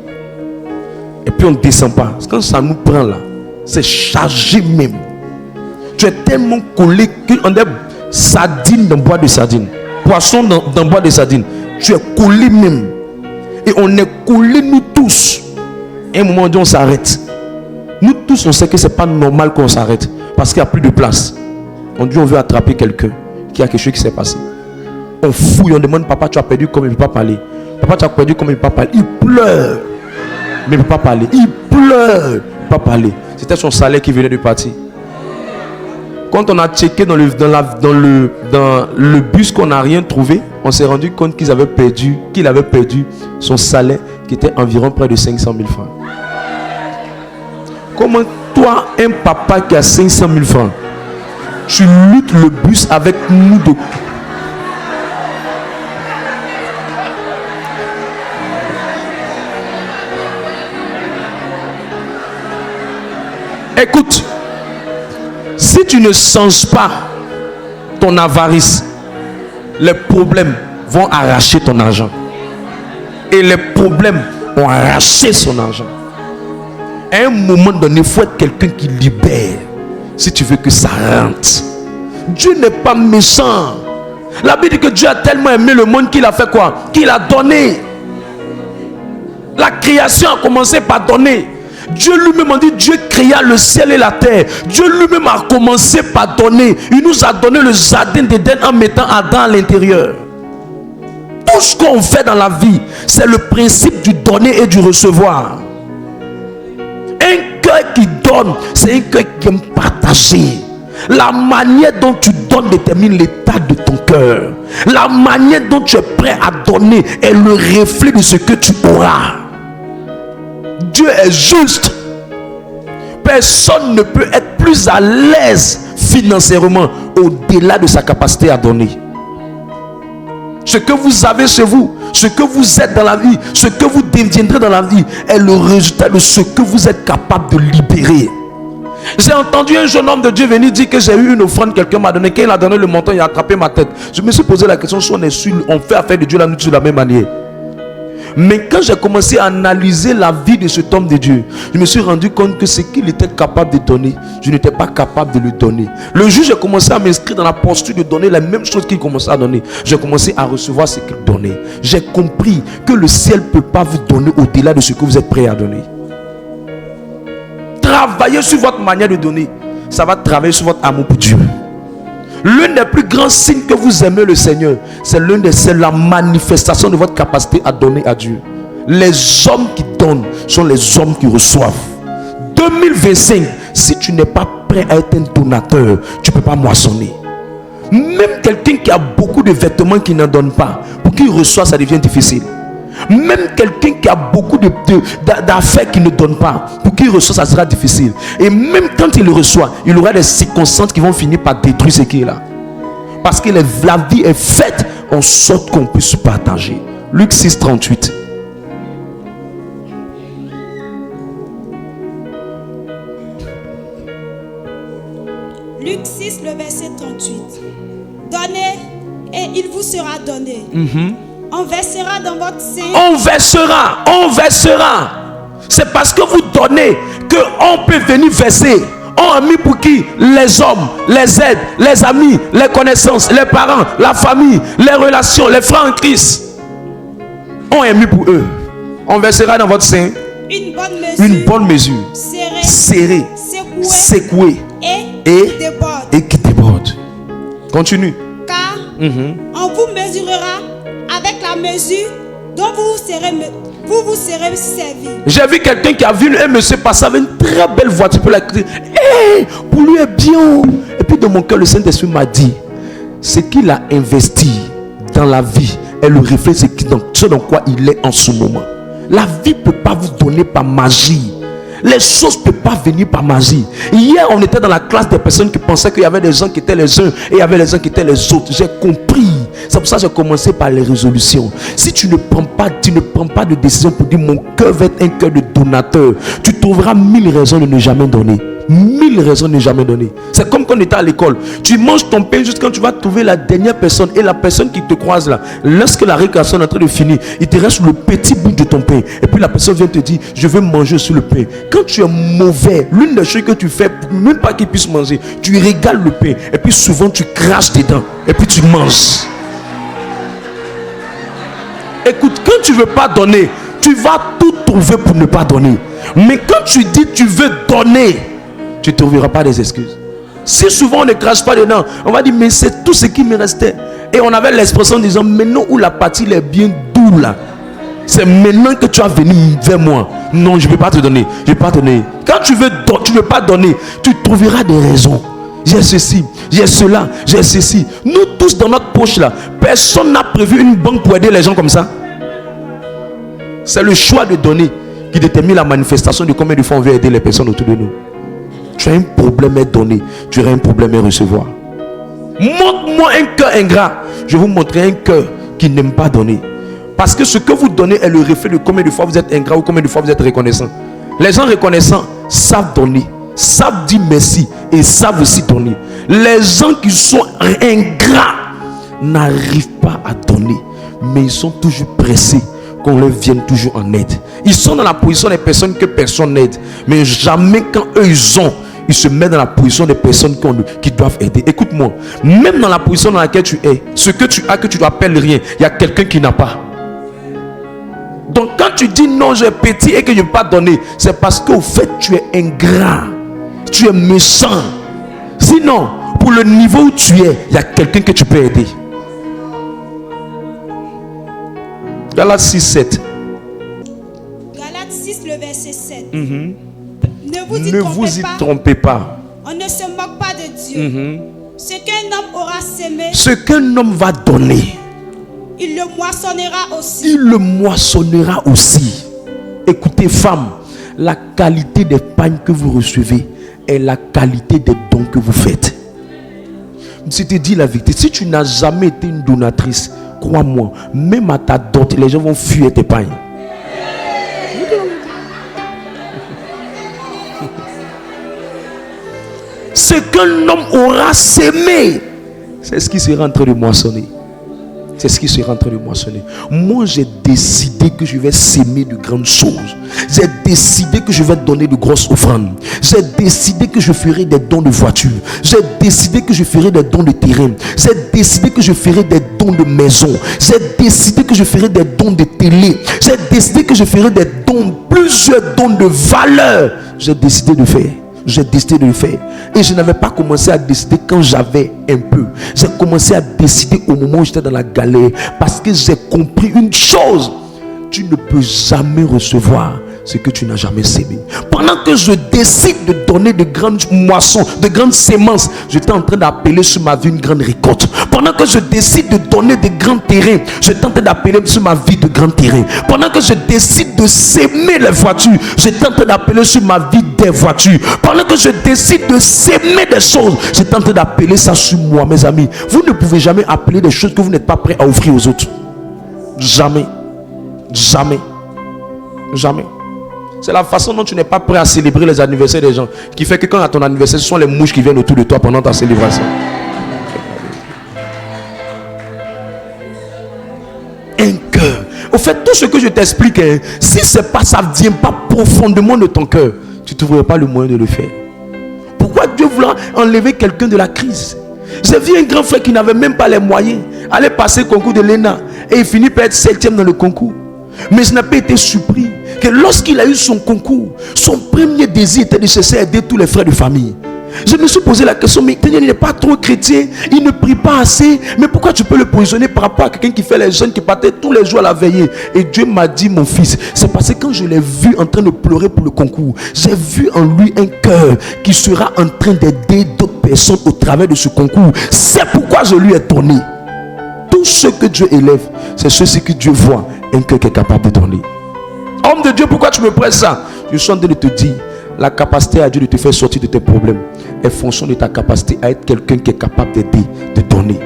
S3: Et puis on ne descend pas. Quand ça nous prend là, c'est chargé même. Tu es tellement collé qu'on est sardine dans bois de sardine. Poisson dans bois de sardine. Tu es collé même. Et on est collé nous tous. Et à un moment donné, on s'arrête. Nous tous, on sait que ce n'est pas normal qu'on s'arrête. Parce qu'il n'y a plus de place. On dit on veut attraper quelqu'un qui a quelque chose qui s'est passé. On fouille, on demande papa, tu as perdu comme il ne peut pas parler. Papa, tu as perdu comme il ne peut pas parler. Il pleure. Mais il ne peut pas parler. Il pleure. Il ne peut pas parler. C'était son salaire qui venait de partir. Quand on a checké dans le bus qu'on n'a rien trouvé, on s'est rendu compte qu'il avait perdu son salaire qui était environ près de 500 000 francs. Comment toi, un papa qui a 500 000 francs, tu luttes le bus avec nous de... Écoute, si tu ne changes pas ton avarice, les problèmes vont arracher ton argent. Et les problèmes ont arraché son argent. À un moment donné, il faut être quelqu'un qui libère. Si tu veux que ça rentre. Dieu n'est pas méchant. La Bible dit que Dieu a tellement aimé le monde qu'il a fait quoi? Qu'il a donné. La création a commencé par donner. Dieu lui-même a dit, Dieu créa le ciel et la terre. Dieu lui-même a commencé par donner. Il nous a donné le jardin d'Éden en mettant Adam à l'intérieur. Tout ce qu'on fait dans la vie, c'est le principe du donner et du recevoir. Un cœur qui donne, c'est un cœur qui aime partager. La manière dont tu donnes détermine l'état de ton cœur. La manière dont tu es prêt à donner est le reflet de ce que tu auras. Dieu est juste. Personne ne peut être plus à l'aise financièrement au-delà de sa capacité à donner. Ce que vous avez chez vous, ce que vous êtes dans la vie, ce que vous deviendrez dans la vie est le résultat de ce que vous êtes capable de libérer. J'ai entendu un jeune homme de Dieu venir dire que j'ai eu une offrande, quelqu'un m'a donné, quand il a donné le montant, il a attrapé ma tête. Je me suis posé la question si on fait affaire de Dieu la nuit de la même manière. Mais quand j'ai commencé à analyser la vie de cet homme de Dieu, je me suis rendu compte que ce qu'il était capable de donner, je n'étais pas capable de le donner. Le jour où j'ai commencé à m'inscrire dans la posture de donner la même chose qu'il commençait à donner, j'ai commencé à recevoir ce qu'il donnait. J'ai compris que le ciel ne peut pas vous donner au-delà de ce que vous êtes prêt à donner. Travaillez sur votre manière de donner. Ça va travailler sur votre amour pour Dieu. L'un des plus grands signes que vous aimez le Seigneur, c'est la manifestation de votre capacité à donner à Dieu. Les hommes qui donnent sont les hommes qui reçoivent. 2025, si tu n'es pas prêt à être un donateur, tu ne peux pas moissonner. Même quelqu'un qui a beaucoup de vêtements qui n'en donne pas, pour qu'il reçoive, ça devient difficile. Même quelqu'un qui a beaucoup d'affaires qui ne donne pas, pour qu'il reçoive, ça sera difficile. Et même quand il le reçoit, il aura des circonstances qui vont finir par détruire ce qui est là. Parce que la vie est faite en sorte qu'on puisse partager. Luc 6, 38.
S1: Luc 6, le verset 38. Donnez et il vous sera donné. On versera dans votre sein.
S3: On versera. C'est parce que vous donnez qu'on peut venir verser. On a mis pour qui? Les hommes, les aides, les amis, les connaissances, les parents, la famille, les relations, les frères en Christ. On a mis pour eux. On versera dans votre sein une bonne mesure. Serrée, secouée et qui déborde. Continue.
S1: Car on vous mesurera avec la mesure dont vous vous serez servi. J'ai vu quelqu'un qui a vu un monsieur passer avec une très belle voiture pour la crier. Pour lui est bien. Et puis dans mon cœur, le Saint-Esprit m'a dit, ce qu'il a investi dans la vie est le reflet de
S2: dans ce dans quoi il est en ce moment. La vie ne peut pas vous donner par magie. Les choses ne peuvent pas venir par magie. Hier, on était dans la classe des personnes qui pensaient qu'il y avait des gens qui étaient les uns et il y avait les gens qui étaient les autres. J'ai compris. C'est pour ça que j'ai commencé par les résolutions. Si tu ne prends pas de décision pour dire mon cœur va être un cœur de donateur, tu trouveras 1000 raisons de ne jamais donner. 1000 raisons de ne jamais donner. C'est comme quand on était à l'école. Tu manges ton pain juste quand tu vas trouver la dernière personne. Et la personne qui te croise là, lorsque la récréation est en train de finir, il te reste le petit bout de ton pain. Et puis la personne vient te dire, je veux manger sur le pain. Quand tu es mauvais, l'une des choses que tu fais, même pas qu'il puisse manger, tu régales le pain. Et puis souvent tu craches dedans. Et puis tu manges. Écoute, quand tu ne veux pas donner, tu vas tout trouver pour ne pas donner. Mais quand tu dis tu veux donner, tu ne trouveras pas des excuses. Si souvent on ne crache pas dedans, on va dire mais c'est tout ce qui me restait. Et on avait l'expression disant maintenant où la partie est bien doux là, c'est maintenant que tu vas venir vers moi. Non, je ne peux pas te donner. Je ne peux pas te donner. Quand tu ne veux pas donner, tu trouveras des raisons. J'ai ceci, j'ai cela, j'ai ceci. Nous tous dans notre poche là, personne n'a prévu une banque pour aider les gens comme ça. C'est le choix de donner qui détermine la manifestation de combien de fois on veut aider les personnes autour de nous. Tu as un problème à donner, tu auras un problème à recevoir. Montre-moi un cœur ingrat, je vais vous montrer un cœur qui n'aime pas donner. Parce que ce que vous donnez est le reflet de combien de fois vous êtes ingrat ou combien de fois vous êtes reconnaissant. Les gens reconnaissants savent donner, savent dire merci et savent aussi donner. Les gens qui sont ingrats n'arrivent pas à donner, mais ils sont toujours pressés qu'on leur vienne toujours en aide. Ils sont dans la position des personnes que personne n'aide, mais jamais quand eux ils se mettent dans la position des personnes qui doivent aider. Écoute-moi, même dans la position dans laquelle tu es, ce que tu as que tu n'appelles rien, il y a quelqu'un qui n'a pas. Donc quand tu dis non, j'ai petit et que je ne peux pas donner, c'est parce qu'au fait tu es ingrat, tu es méchant. Sinon, pour le niveau où tu es, il y a quelqu'un que tu peux aider. Galates 6, 7.
S1: Galates 6, le verset 7.
S2: Ne vous y trompez pas.
S1: On ne se moque pas de Dieu. Ce qu'un homme aura sémé,
S2: ce qu'un homme va donner,
S1: il le moissonnera aussi.
S2: Il le moissonnera aussi. Écoutez, femmes, la qualité des pagnes que vous recevez est la qualité des dons que vous faites. Je te dis la vérité, si tu n'as jamais été une donatrice, crois-moi, même à ta dot, les gens vont fuir tes pagnes. Ce qu'un homme aura sémé, c'est ce qui sera en train de moissonner. C'est ce qui sera en train de moissonner. Moi, j'ai décidé que je vais s'aimer de grandes choses. J'ai décidé que je vais donner de grosses offrandes. J'ai décidé que je ferai des dons de voitures. J'ai décidé que je ferai des dons de terrain. J'ai décidé que je ferai des dons de maison. J'ai décidé que je ferai des dons de télé. J'ai décidé que je ferai des dons, plusieurs dons de valeur. J'ai décidé de faire. J'ai décidé de le faire. Et je n'avais pas commencé à décider quand j'avais un peu. J'ai commencé à décider au moment où j'étais dans la galère. Parce que j'ai compris une chose. Tu ne peux jamais recevoir ce que tu n'as jamais sémé. Pendant que je décide de donner de grandes moissons, de grandes semences, j'étais en train d'appeler sur ma vie une grande récolte. Pendant que je décide de donner de grands terrains, j'étais en train d'appeler sur ma vie de grands terrains. Pendant que je décide de s'aimer les voitures, j'étais en train d'appeler sur ma vie des voitures. Pendant que je décide de s'aimer des choses, j'étais en train d'appeler ça sur moi, mes amis. Vous ne pouvez jamais appeler des choses que vous n'êtes pas prêt à offrir aux autres. Jamais. Jamais. Jamais. C'est la façon dont tu n'es pas prêt à célébrer les anniversaires des gens qui fait que quand à ton anniversaire, ce sont les mouches qui viennent autour de toi pendant ta célébration. Un cœur. Au fait, tout ce que je t'explique, si ça ne vient pas profondément de ton cœur, tu ne trouveras pas le moyen de le faire. Pourquoi Dieu voulait enlever quelqu'un de la crise? J'ai vu un grand frère qui n'avait même pas les moyens aller passer le concours de l'ENA et il finit par être 7e dans le concours. Mais je n'ai pas été surpris que lorsqu'il a eu son concours, son premier désir était de chercher à aider tous les frères de famille. Je me suis posé la question, mais il n'est pas trop chrétien, il ne prie pas assez, mais pourquoi tu peux le positionner par rapport à quelqu'un qui fait les jeunes, qui partait tous les jours à la veillée? Et Dieu m'a dit, mon fils, c'est parce que quand je l'ai vu en train de pleurer pour le concours, j'ai vu en lui un cœur qui sera en train d'aider d'autres personnes au travers de ce concours. C'est pourquoi je lui ai donné.
S3: Tous ceux que Dieu élève, c'est ceux-ci que Dieu voit, un cœur qui est capable de donner. Homme de Dieu, pourquoi tu me prêtes ça? Je suis en train de te dire, la capacité à Dieu de te faire sortir de tes problèmes est fonction de ta capacité à être quelqu'un qui est capable d'aider, de donner.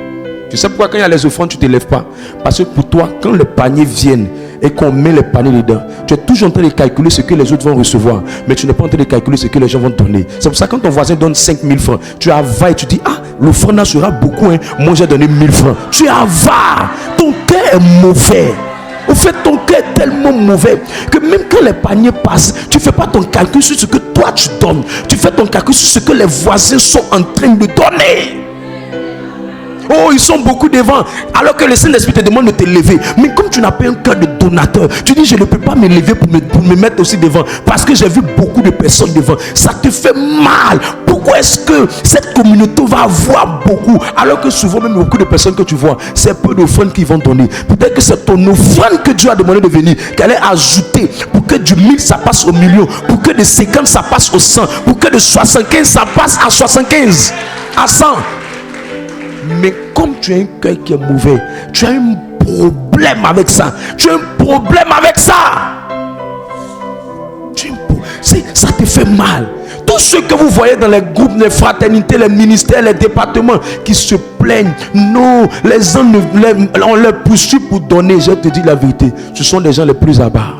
S3: Tu sais pourquoi quand il y a les offrandes, tu ne te lèves pas? Parce que pour toi, quand les paniers viennent et qu'on met les paniers dedans, tu es toujours en train de calculer ce que les autres vont recevoir, mais tu n'es pas en train de calculer ce que les gens vont donner. C'est pour ça que quand ton voisin donne 5000 francs, tu avales et tu dis, ah, l'offrande sera beaucoup, hein. Moi j'ai donné 1000 francs. Tu avales. Ton cœur est mauvais. Au fait, ton cœur est tellement mauvais que même quand les paniers passent, tu ne fais pas ton calcul sur ce que toi tu donnes. Tu fais ton calcul sur ce que les voisins sont en train de donner. Oh, ils sont beaucoup devant. Alors que le Saint-Esprit te demande de te lever. Mais comme tu n'as pas un cœur de donateur, tu dis je ne peux pas me lever pour me mettre aussi devant. Parce que j'ai vu beaucoup de personnes devant. Ça te fait mal. Pourquoi est-ce que cette communauté va avoir beaucoup? Alors que souvent même beaucoup de personnes que tu vois, c'est peu d'offrandes qu'ils vont donner. Peut-être que c'est ton offrande que Dieu a demandé de venir, qu'elle est ajoutée pour que du 1000 ça passe au million, pour que de 50 ça passe au 100, pour que de 75 ça passe à 75, à 100. Mais comme tu as un cœur qui est mauvais, tu as un problème avec ça. Tu as un problème avec ça. Ça te fait mal. Tous ceux que vous voyez dans les groupes, les fraternités, les ministères, les départements qui se plaignent, non, les gens on les poursuit pour donner. Je te dis la vérité, ce sont les gens les plus à bas.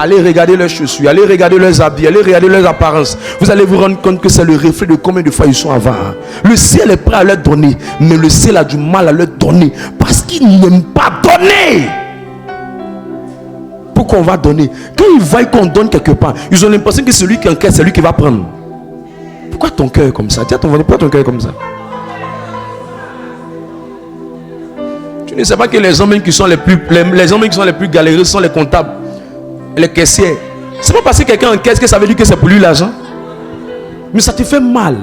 S3: Allez regarder leurs chaussures, allez regarder leurs habits, allez regarder leurs apparences. Vous allez vous rendre compte que c'est le reflet de combien de fois ils sont avant. Le ciel est prêt à leur donner, mais le ciel a du mal à leur donner parce qu'ils n'aiment pas donner. Pourquoi on va donner? Quand ils voient qu'on donne quelque part, ils ont l'impression que celui qui encaisse, c'est lui qui va prendre. Pourquoi ton cœur est comme ça? Dis à ton voisin, pourquoi ton cœur est comme ça? Tu ne sais pas que les hommes qui sont les plus galéreux sont les comptables, les caissiers. C'est pas parce que quelqu'un encaisse que ça veut dire que c'est pour lui l'argent. Mais ça te fait mal.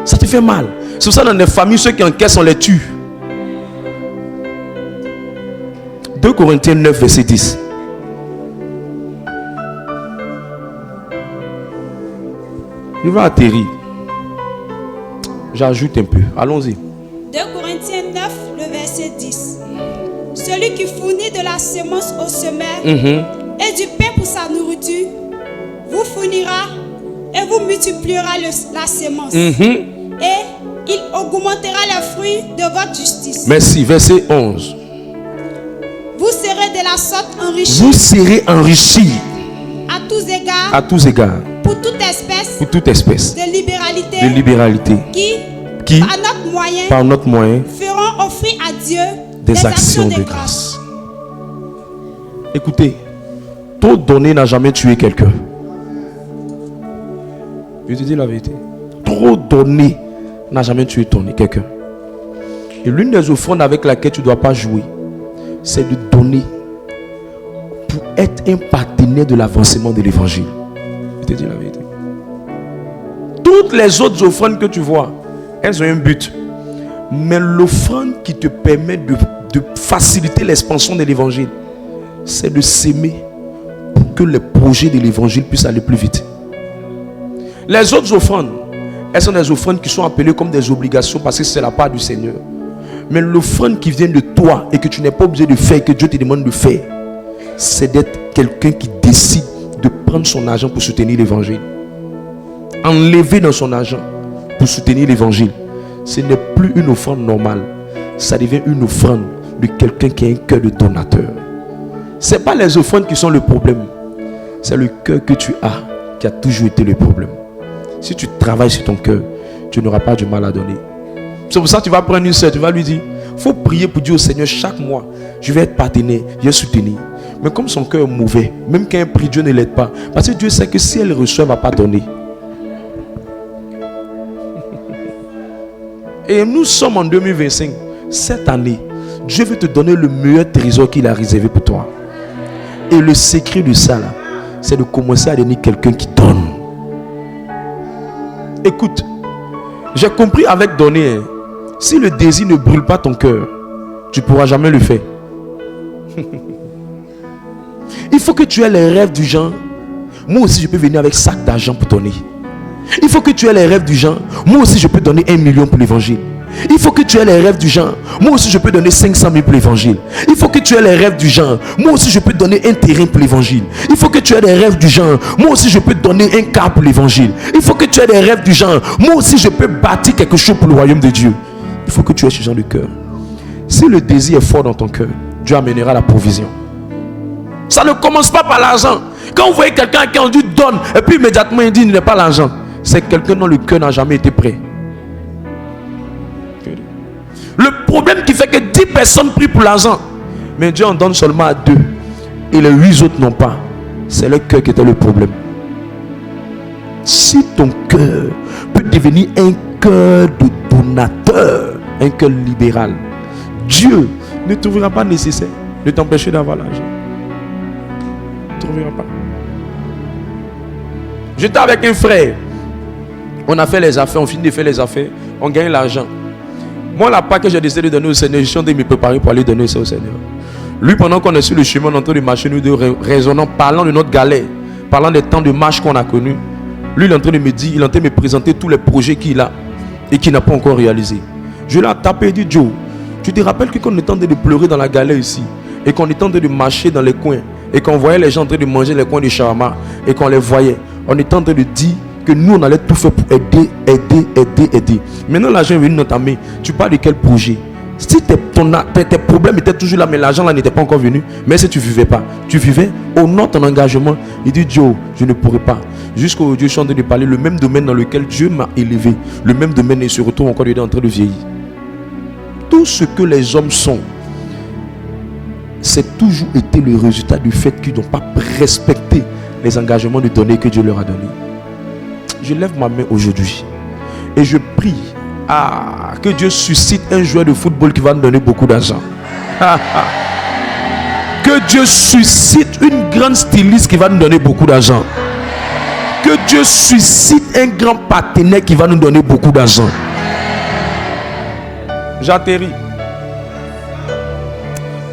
S3: Ça te fait mal. C'est pour ça dans les familles, ceux qui encaissent, on les tue. 2 Corinthiens 9, verset 10. Il va atterrir. J'ajoute un peu. Allons-y.
S1: 2 Corinthiens 9, le verset 10. Celui qui fournit de la semence au semeur et du pain pour sa nourriture, vous fournira et vous multipliera la semence. Et il augmentera les fruits de votre justice.
S3: Merci. Verset 11.
S1: Vous serez de la sorte enrichis.
S3: Vous serez enrichis.
S1: À tous égards.
S3: À tous égards.
S1: Pour toute espèce.
S3: Pour toute espèce.
S1: De libéralité.
S3: De libéralité. Qui par notre moyen
S1: feront offrir à Dieu
S3: des actions de grâce. Écoutez, ton donner n'a jamais tué quelqu'un. Je te dis la vérité. Trop donner n'a jamais tué quelqu'un. Et l'une des offrandes avec laquelle tu ne dois pas jouer, c'est de donner pour être un partenaire de l'avancement de l'évangile. Je te dis la vérité. Toutes les autres offrandes que tu vois, elles ont un but. Mais l'offrande qui te permet de faciliter l'expansion de l'évangile, c'est de s'aimer pour que les projets de l'évangile puissent aller plus vite. Les autres offrandes, elles sont des offrandes qui sont appelées comme des obligations parce que c'est la part du Seigneur. Mais l'offrande qui vient de toi et que tu n'es pas obligé de faire, que Dieu te demande de faire, c'est d'être quelqu'un qui décide de prendre son argent pour soutenir l'évangile. Enlever dans son argent pour soutenir l'évangile. Ce n'est plus une offrande normale. Ça devient une offrande de quelqu'un qui a un cœur de donateur. Ce n'est pas les offrandes qui sont le problème. C'est le cœur que tu as qui a toujours été le problème. Si tu travailles sur ton cœur, tu n'auras pas du mal à donner. C'est pour ça que tu vas prendre une soeur, tu vas lui dire, il faut prier pour Dieu au Seigneur chaque mois. Je vais être partenaire, je vais soutenir. Mais comme son cœur est mauvais, même quand elle prie, Dieu ne l'aide pas. Parce que Dieu sait que si elle reçoit, elle ne va pas donner. Et nous sommes en 2025. Cette année, Dieu veut te donner le meilleur trésor qu'il a réservé pour toi. Et le secret de ça, là, c'est de commencer à devenir quelqu'un qui donne. Écoute, j'ai compris avec donner, si le désir ne brûle pas ton cœur, tu ne pourras jamais le faire. Il faut que tu aies les rêves du genre, moi aussi je peux venir avec sac d'argent pour donner. Il faut que tu aies les rêves du genre, moi aussi je peux donner 1 million pour l'évangile.
S2: Il faut que tu aies les rêves du genre. Moi aussi, je peux donner 500 000 pour l'évangile. Il faut que tu aies les rêves du genre. Moi aussi, je peux donner un terrain pour l'évangile. Il faut que tu aies les rêves du genre. Moi aussi, je peux donner un car pour l'évangile. Il faut que tu aies les rêves du genre. Moi aussi, je peux bâtir quelque chose pour le royaume de Dieu. Il faut que tu aies ce genre de cœur. Si le désir est fort dans ton cœur, Dieu amènera la provision. Ça ne commence pas par l'argent. Quand vous voyez quelqu'un qui en dit donne, et puis immédiatement il dit il n'est pas l'argent, c'est quelqu'un dont le cœur n'a jamais été prêt. Le problème qui fait que 10 personnes prient pour l'argent, mais Dieu en donne seulement à 2 et les 8 autres n'ont pas, c'est le cœur qui était le problème. Si ton cœur peut devenir un cœur de donateur, un cœur libéral, Dieu ne trouvera pas nécessaire de t'empêcher d'avoir l'argent. Ne trouvera pas. J'étais avec un frère, on a fait les affaires, on finit de faire les affaires, on gagne l'argent. Moi, la part que j'ai décidé de donner au Seigneur, je suis en train de me préparer pour aller donner ça au Seigneur. Lui, pendant qu'on est sur le chemin, on est en train de marcher, nous deux raisonnant, parlant de notre galère, parlant des temps de marche qu'on a connus. Lui, il est en train de me dire, il est en train de me présenter tous les projets qu'il a et qu'il n'a pas encore réalisé. Je l'ai tapé et dit, Joe, tu te rappelles que quand on était en train de pleurer dans la galère ici, et qu'on était en train de marcher dans les coins, et qu'on voyait les gens en train de manger les coins de shawarma, et qu'on les voyait, on était en train de dire que nous on allait tout faire pour aider. Maintenant l'argent est venu dans ta main. Tu parles de quel projet? Si tes problèmes étaient toujours là, mais l'argent là n'était pas encore venu, mais si tu vivais pas, tu vivais, honore ton engagement. Il dit Joe, je ne pourrais pas. Jusqu'au Dieu, je suis en train de parler le même domaine dans lequel Dieu m'a élevé, le même domaine et se retrouve encore en train de vieillir. Tout ce que les hommes sont, c'est toujours été le résultat du fait qu'ils n'ont pas respecté les engagements de donner que Dieu leur a donné. Je lève ma main aujourd'hui et je prie que Dieu suscite un joueur de football qui va nous donner beaucoup d'argent. Que Dieu suscite une grande styliste qui va nous donner beaucoup d'argent. Que Dieu suscite un grand partenaire qui va nous donner beaucoup d'argent. J'atterris.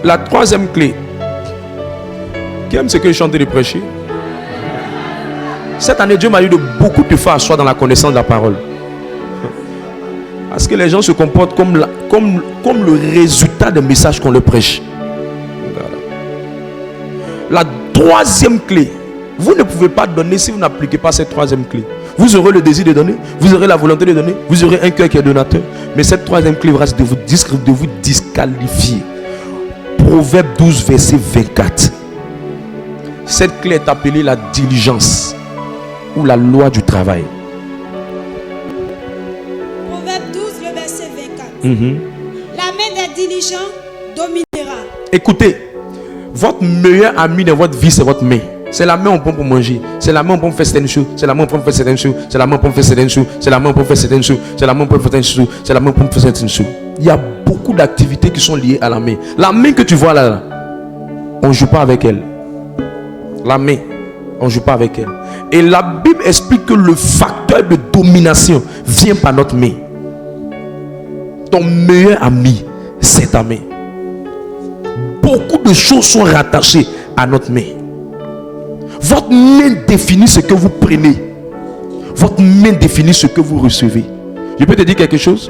S2: La troisième clé. Qui aime ce que je suis en train de prêcher? Cette année, Dieu m'a dit de beaucoup te faire asseoir dans la connaissance de la parole. Parce que les gens se comportent comme le résultat des messages qu'on leur prêche. Voilà. La troisième clé. Vous ne pouvez pas donner si vous n'appliquez pas cette troisième clé. Vous aurez le désir de donner, vous aurez la volonté de donner, vous aurez un cœur qui est donateur. Mais cette troisième clé va de vous disqualifier. Proverbe 12, verset 24. Cette clé est appelée la diligence ou la loi du travail.
S1: Proverbe 12, le verset 24. La main des diligents dominera.
S2: Écoutez, votre meilleur ami dans votre vie, c'est votre main. C'est la main on prend pour manger. C'est la main on prend pour faire certaines choses. C'est la main on prend pour faire certaines choses. C'est la main on prend pour faire certaines choses. C'est la main on prend pour faire certaines choses. C'est la main on prend pour faire certaines choses. C'est la main on prend pour faire certaines choses. Il y a beaucoup d'activités qui sont liées à la main. La main que tu vois là, on ne joue pas avec elle. La main, on ne joue pas avec elle. Et la Bible explique que le facteur de domination vient par notre main. Ton meilleur ami, c'est ta main. Beaucoup de choses sont rattachées à notre main. Votre main définit ce que vous prenez. Votre main définit ce que vous recevez. Je peux te dire quelque chose?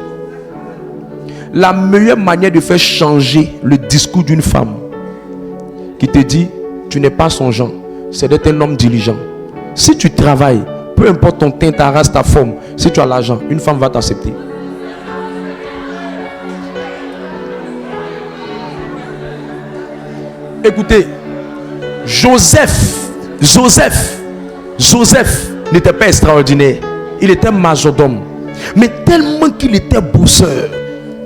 S2: La meilleure manière de faire changer le discours d'une femme qui te dit tu n'es pas son genre, c'est d'être un homme diligent. Si tu travailles, peu importe ton teint, ta race, ta forme, si tu as l'argent, une femme va t'accepter. Écoutez, Joseph n'était pas extraordinaire. Il était majordome. Mais tellement qu'il était bosseur,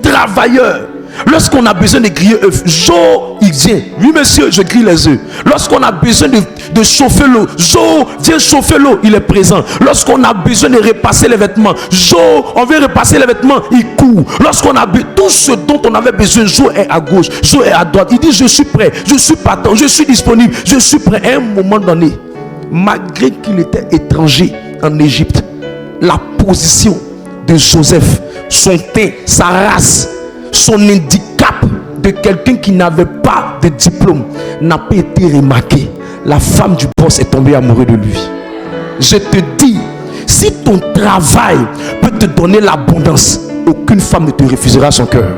S2: travailleur. Lorsqu'on a besoin de griller œufs, Jo, il vient. Oui, monsieur, je grille les œufs. Lorsqu'on a besoin de chauffer l'eau, Jo, viens chauffer l'eau, il est présent. Lorsqu'on a besoin de repasser les vêtements, Jo, on vient repasser les vêtements, il court. Lorsqu'on a tout ce dont on avait besoin, Jo est à gauche, Jo est à droite. Il dit, je suis prêt, je suis partant, je suis disponible, je suis prêt. À un moment donné, malgré qu'il était étranger en Égypte, la position de Joseph, son teint, sa race, son handicap de quelqu'un qui n'avait pas de diplôme n'a pas été remarqué. La femme du boss est tombée amoureuse de lui. Je te dis, Si ton travail peut te donner l'abondance, aucune femme ne te refusera son cœur.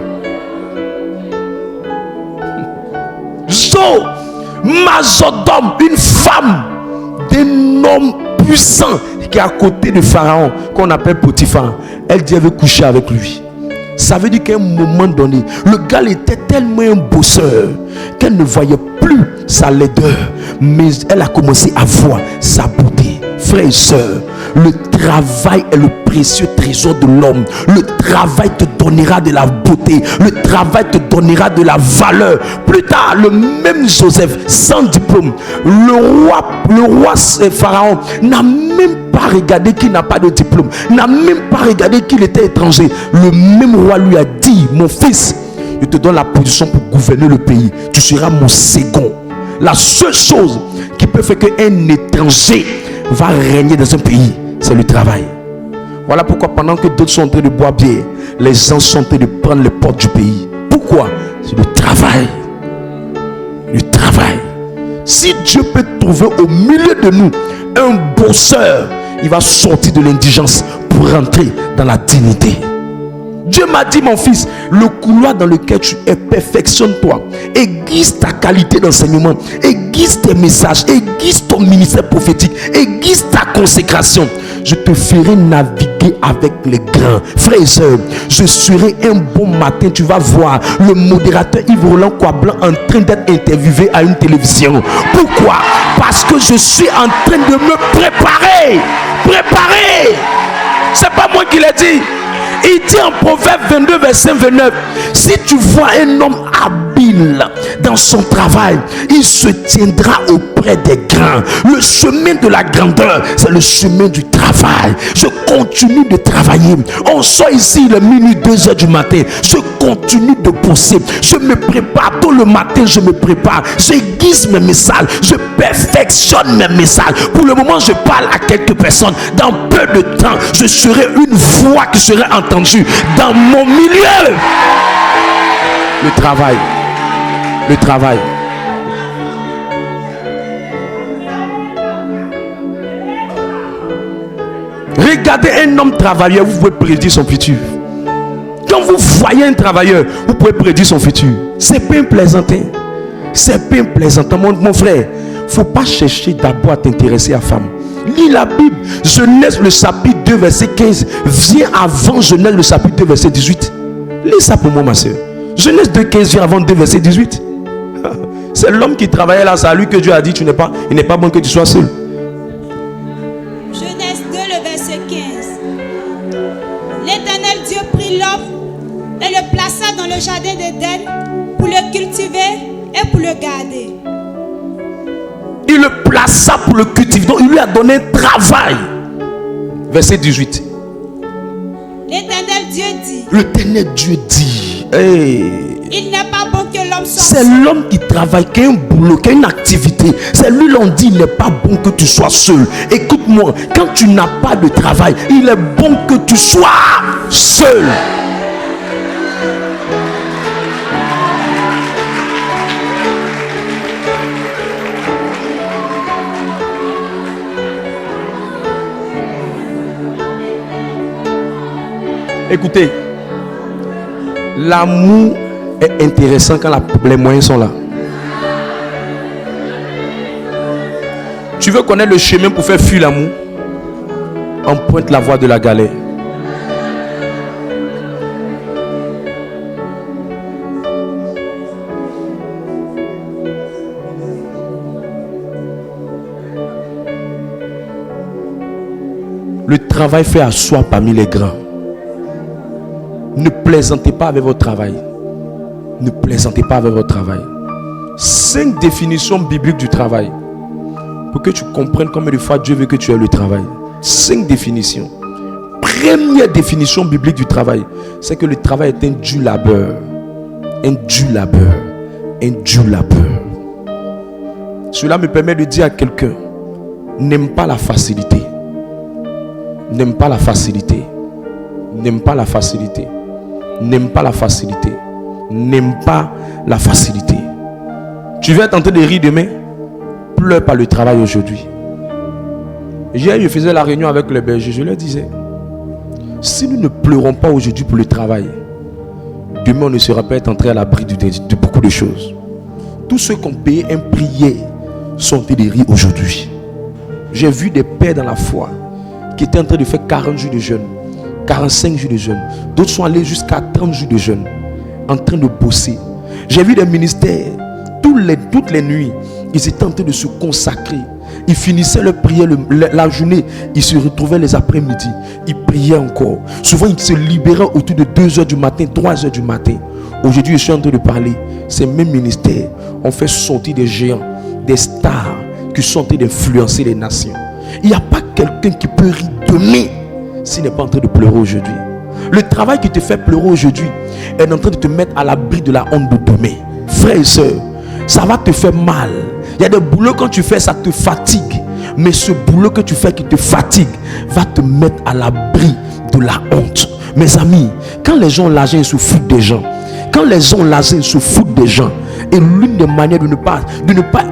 S2: Mazodome, une femme d'un homme puissant qui est à côté de Pharaon, qu'on appelle Potiphar, elle dit elle veut coucher avec lui. Ça veut dire qu'à un moment donné, le gars était tellement un bosseur qu'elle ne voyait plus sa laideur, mais elle a commencé à voir sa beauté. Frères et sœurs, le travail est le précieux trésor de l'homme. Le travail te donnera de la beauté. Le travail te donnera de la valeur. Plus tard, le même Joseph, sans diplôme, le roi Pharaon n'a même pas regardé qu'il n'a pas de diplôme, n'a même pas regardé qu'il était étranger. Le même roi lui a dit: mon fils, je te donne la position pour gouverner le pays. Tu seras mon second. La seule chose qui peut faire qu'un étranger va régner dans un pays, c'est le travail. Voilà pourquoi pendant que d'autres sont en train de boire bière, les gens sont en train de prendre les portes du pays. Pourquoi? C'est le travail. Le travail. Si Dieu peut trouver au milieu de nous un bosseur, il va sortir de l'indigence pour rentrer dans la dignité. Dieu m'a dit: mon fils, le couloir dans lequel tu es, perfectionne-toi, aiguise ta qualité d'enseignement, aiguise tes messages, aiguise ton ministère prophétique, aiguise ta consécration. Je te ferai naviguer avec les grands. Frères et sœurs, je serai un bon matin, tu vas voir le modérateur Yves Roland Coiblanc en train d'être interviewé à une télévision. Pourquoi? Parce que je suis en train de me préparer. C'est pas moi qui l'ai dit. Il dit en Proverbe 22 verset 29, si tu vois un homme habile dans son travail, il se tiendra auprès des grands. Le chemin de la grandeur, c'est le chemin du travail. Je continue de travailler. On sort ici le minuit 2 heures du matin. Je continue de bosser. Je me prépare tout le matin. Je me prépare. J'aiguise mes messages. Je perfectionne mes messages. Pour le moment, je parle à quelques personnes. Dans peu de temps, je serai une voix qui sera entendue dans mon milieu. Le travail. Le travail. Regardez un homme travailleur, vous pouvez prédire son futur. Quand vous voyez un travailleur, vous pouvez prédire son futur. C'est pas un plaisantin. C'est pas un plaisantin. Mon frère, il ne faut pas chercher d'abord à t'intéresser à la femme. Lis la Bible. Genèse le chapitre 2 verset 15 vient avant Genèse le chapitre 2 verset 18. Lis ça pour moi, ma soeur. Genèse 2 15 vient avant 2 verset 18. C'est l'homme qui travaillait là, c'est à lui que Dieu a dit il n'est pas bon que tu sois seul.
S1: Genèse 2 le verset 15. L'Éternel Dieu prit l'homme et le plaça dans le jardin d'Éden pour le cultiver et pour le garder.
S2: Il le plaça pour le cultiver. Donc il lui a donné un travail. Verset 18.
S1: L'Éternel Dieu dit.
S2: L'Éternel Dieu dit. Hey.
S1: Il n'est pas bon que l'homme soit
S2: seul. C'est l'homme qui travaille, qui a un boulot, qui a une activité. C'est lui l'on dit, il n'est pas bon que tu sois seul. Écoute-moi, quand tu n'as pas de travail, il est bon que tu sois seul. Écoutez, l'amour est intéressant quand les moyens sont là. Tu veux connaître le chemin pour faire fuir l'amour? Emprunte la voie de la galère. Le travail fait asseoir parmi les grands. Ne plaisantez pas avec votre travail. Ne plaisantez pas avec votre travail. 5 définitions bibliques du travail. Pour que tu comprennes combien de fois Dieu veut que tu aies le travail. 5 définitions. Première définition biblique du travail, c'est que le travail est un dur labeur. Un dur labeur. Un dur labeur. Cela me permet de dire à quelqu'un, n'aime pas la facilité. N'aime pas la facilité. N'aime pas la facilité. N'aime pas la facilité. N'aime pas la facilité. Tu vas tenter de rire demain. Pleure pas le travail aujourd'hui.
S3: Hier, je faisais la réunion avec les bergers. Je leur disais, si nous ne pleurons pas aujourd'hui pour le travail, demain on ne sera pas entré à l'abri de beaucoup de choses. Tous ceux qui ont payé un prière sont des rires aujourd'hui. J'ai vu des pères dans la foi qui étaient en train de faire 40 jours de jeûne, 45 jours de jeûne. D'autres sont allés jusqu'à 30 jours de jeûne, en train de bosser. J'ai vu des ministères, toutes les nuits, ils étaient en train de se consacrer. Ils finissaient leur prière la journée, ils se retrouvaient les après-midi, ils priaient encore. Souvent, ils se libéraient autour de 2h du matin, 3h du matin. Aujourd'hui, je suis en train de parler. Ces mêmes ministères ont fait sortir des géants, des stars qui sont en train d'influencer les nations. Il n'y a pas quelqu'un qui peut rire demain s'il n'est pas en train de pleurer aujourd'hui. Le travail qui te fait pleurer aujourd'hui est en train de te mettre à l'abri de la honte de demain. Frères et sœurs, ça va te faire mal. Il y a des boulots quand tu fais, ça te fatigue. Mais ce boulot que tu fais qui te fatigue va te mettre à l'abri de la honte. Mes amis, quand les gens ont l'argent, ils se foutent des gens. Quand les gens ont l'argent, ils se foutent des gens. Et l'une des manières de ne pas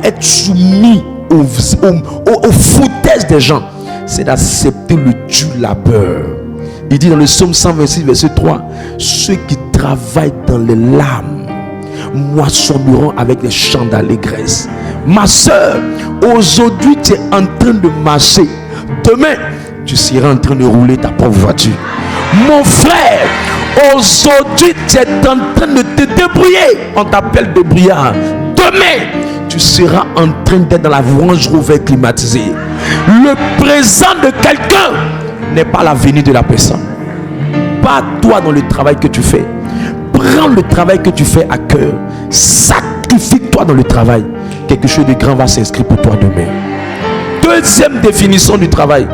S3: être soumis aux foutaises des gens, c'est d'accepter le dur labeur. Il dit dans le psaume 126, verset 3, ceux qui travaillent dans les larmes moissonneront avec des chants d'allégresse. Ma soeur, aujourd'hui tu es en train de marcher. Demain, tu seras en train de rouler ta propre voiture. Mon frère, aujourd'hui tu es en train de te débrouiller. On t'appelle débrouillard. Demain, tu seras en train d'être dans la Range Rover climatisée. Le présent de quelqu'un n'est pas l'avenir de la personne. Pas toi dans le travail que tu fais. Prends le travail que tu fais à cœur. Sacrifie-toi dans le travail. Quelque chose de grand va s'inscrire pour toi demain. Deuxième définition du travail,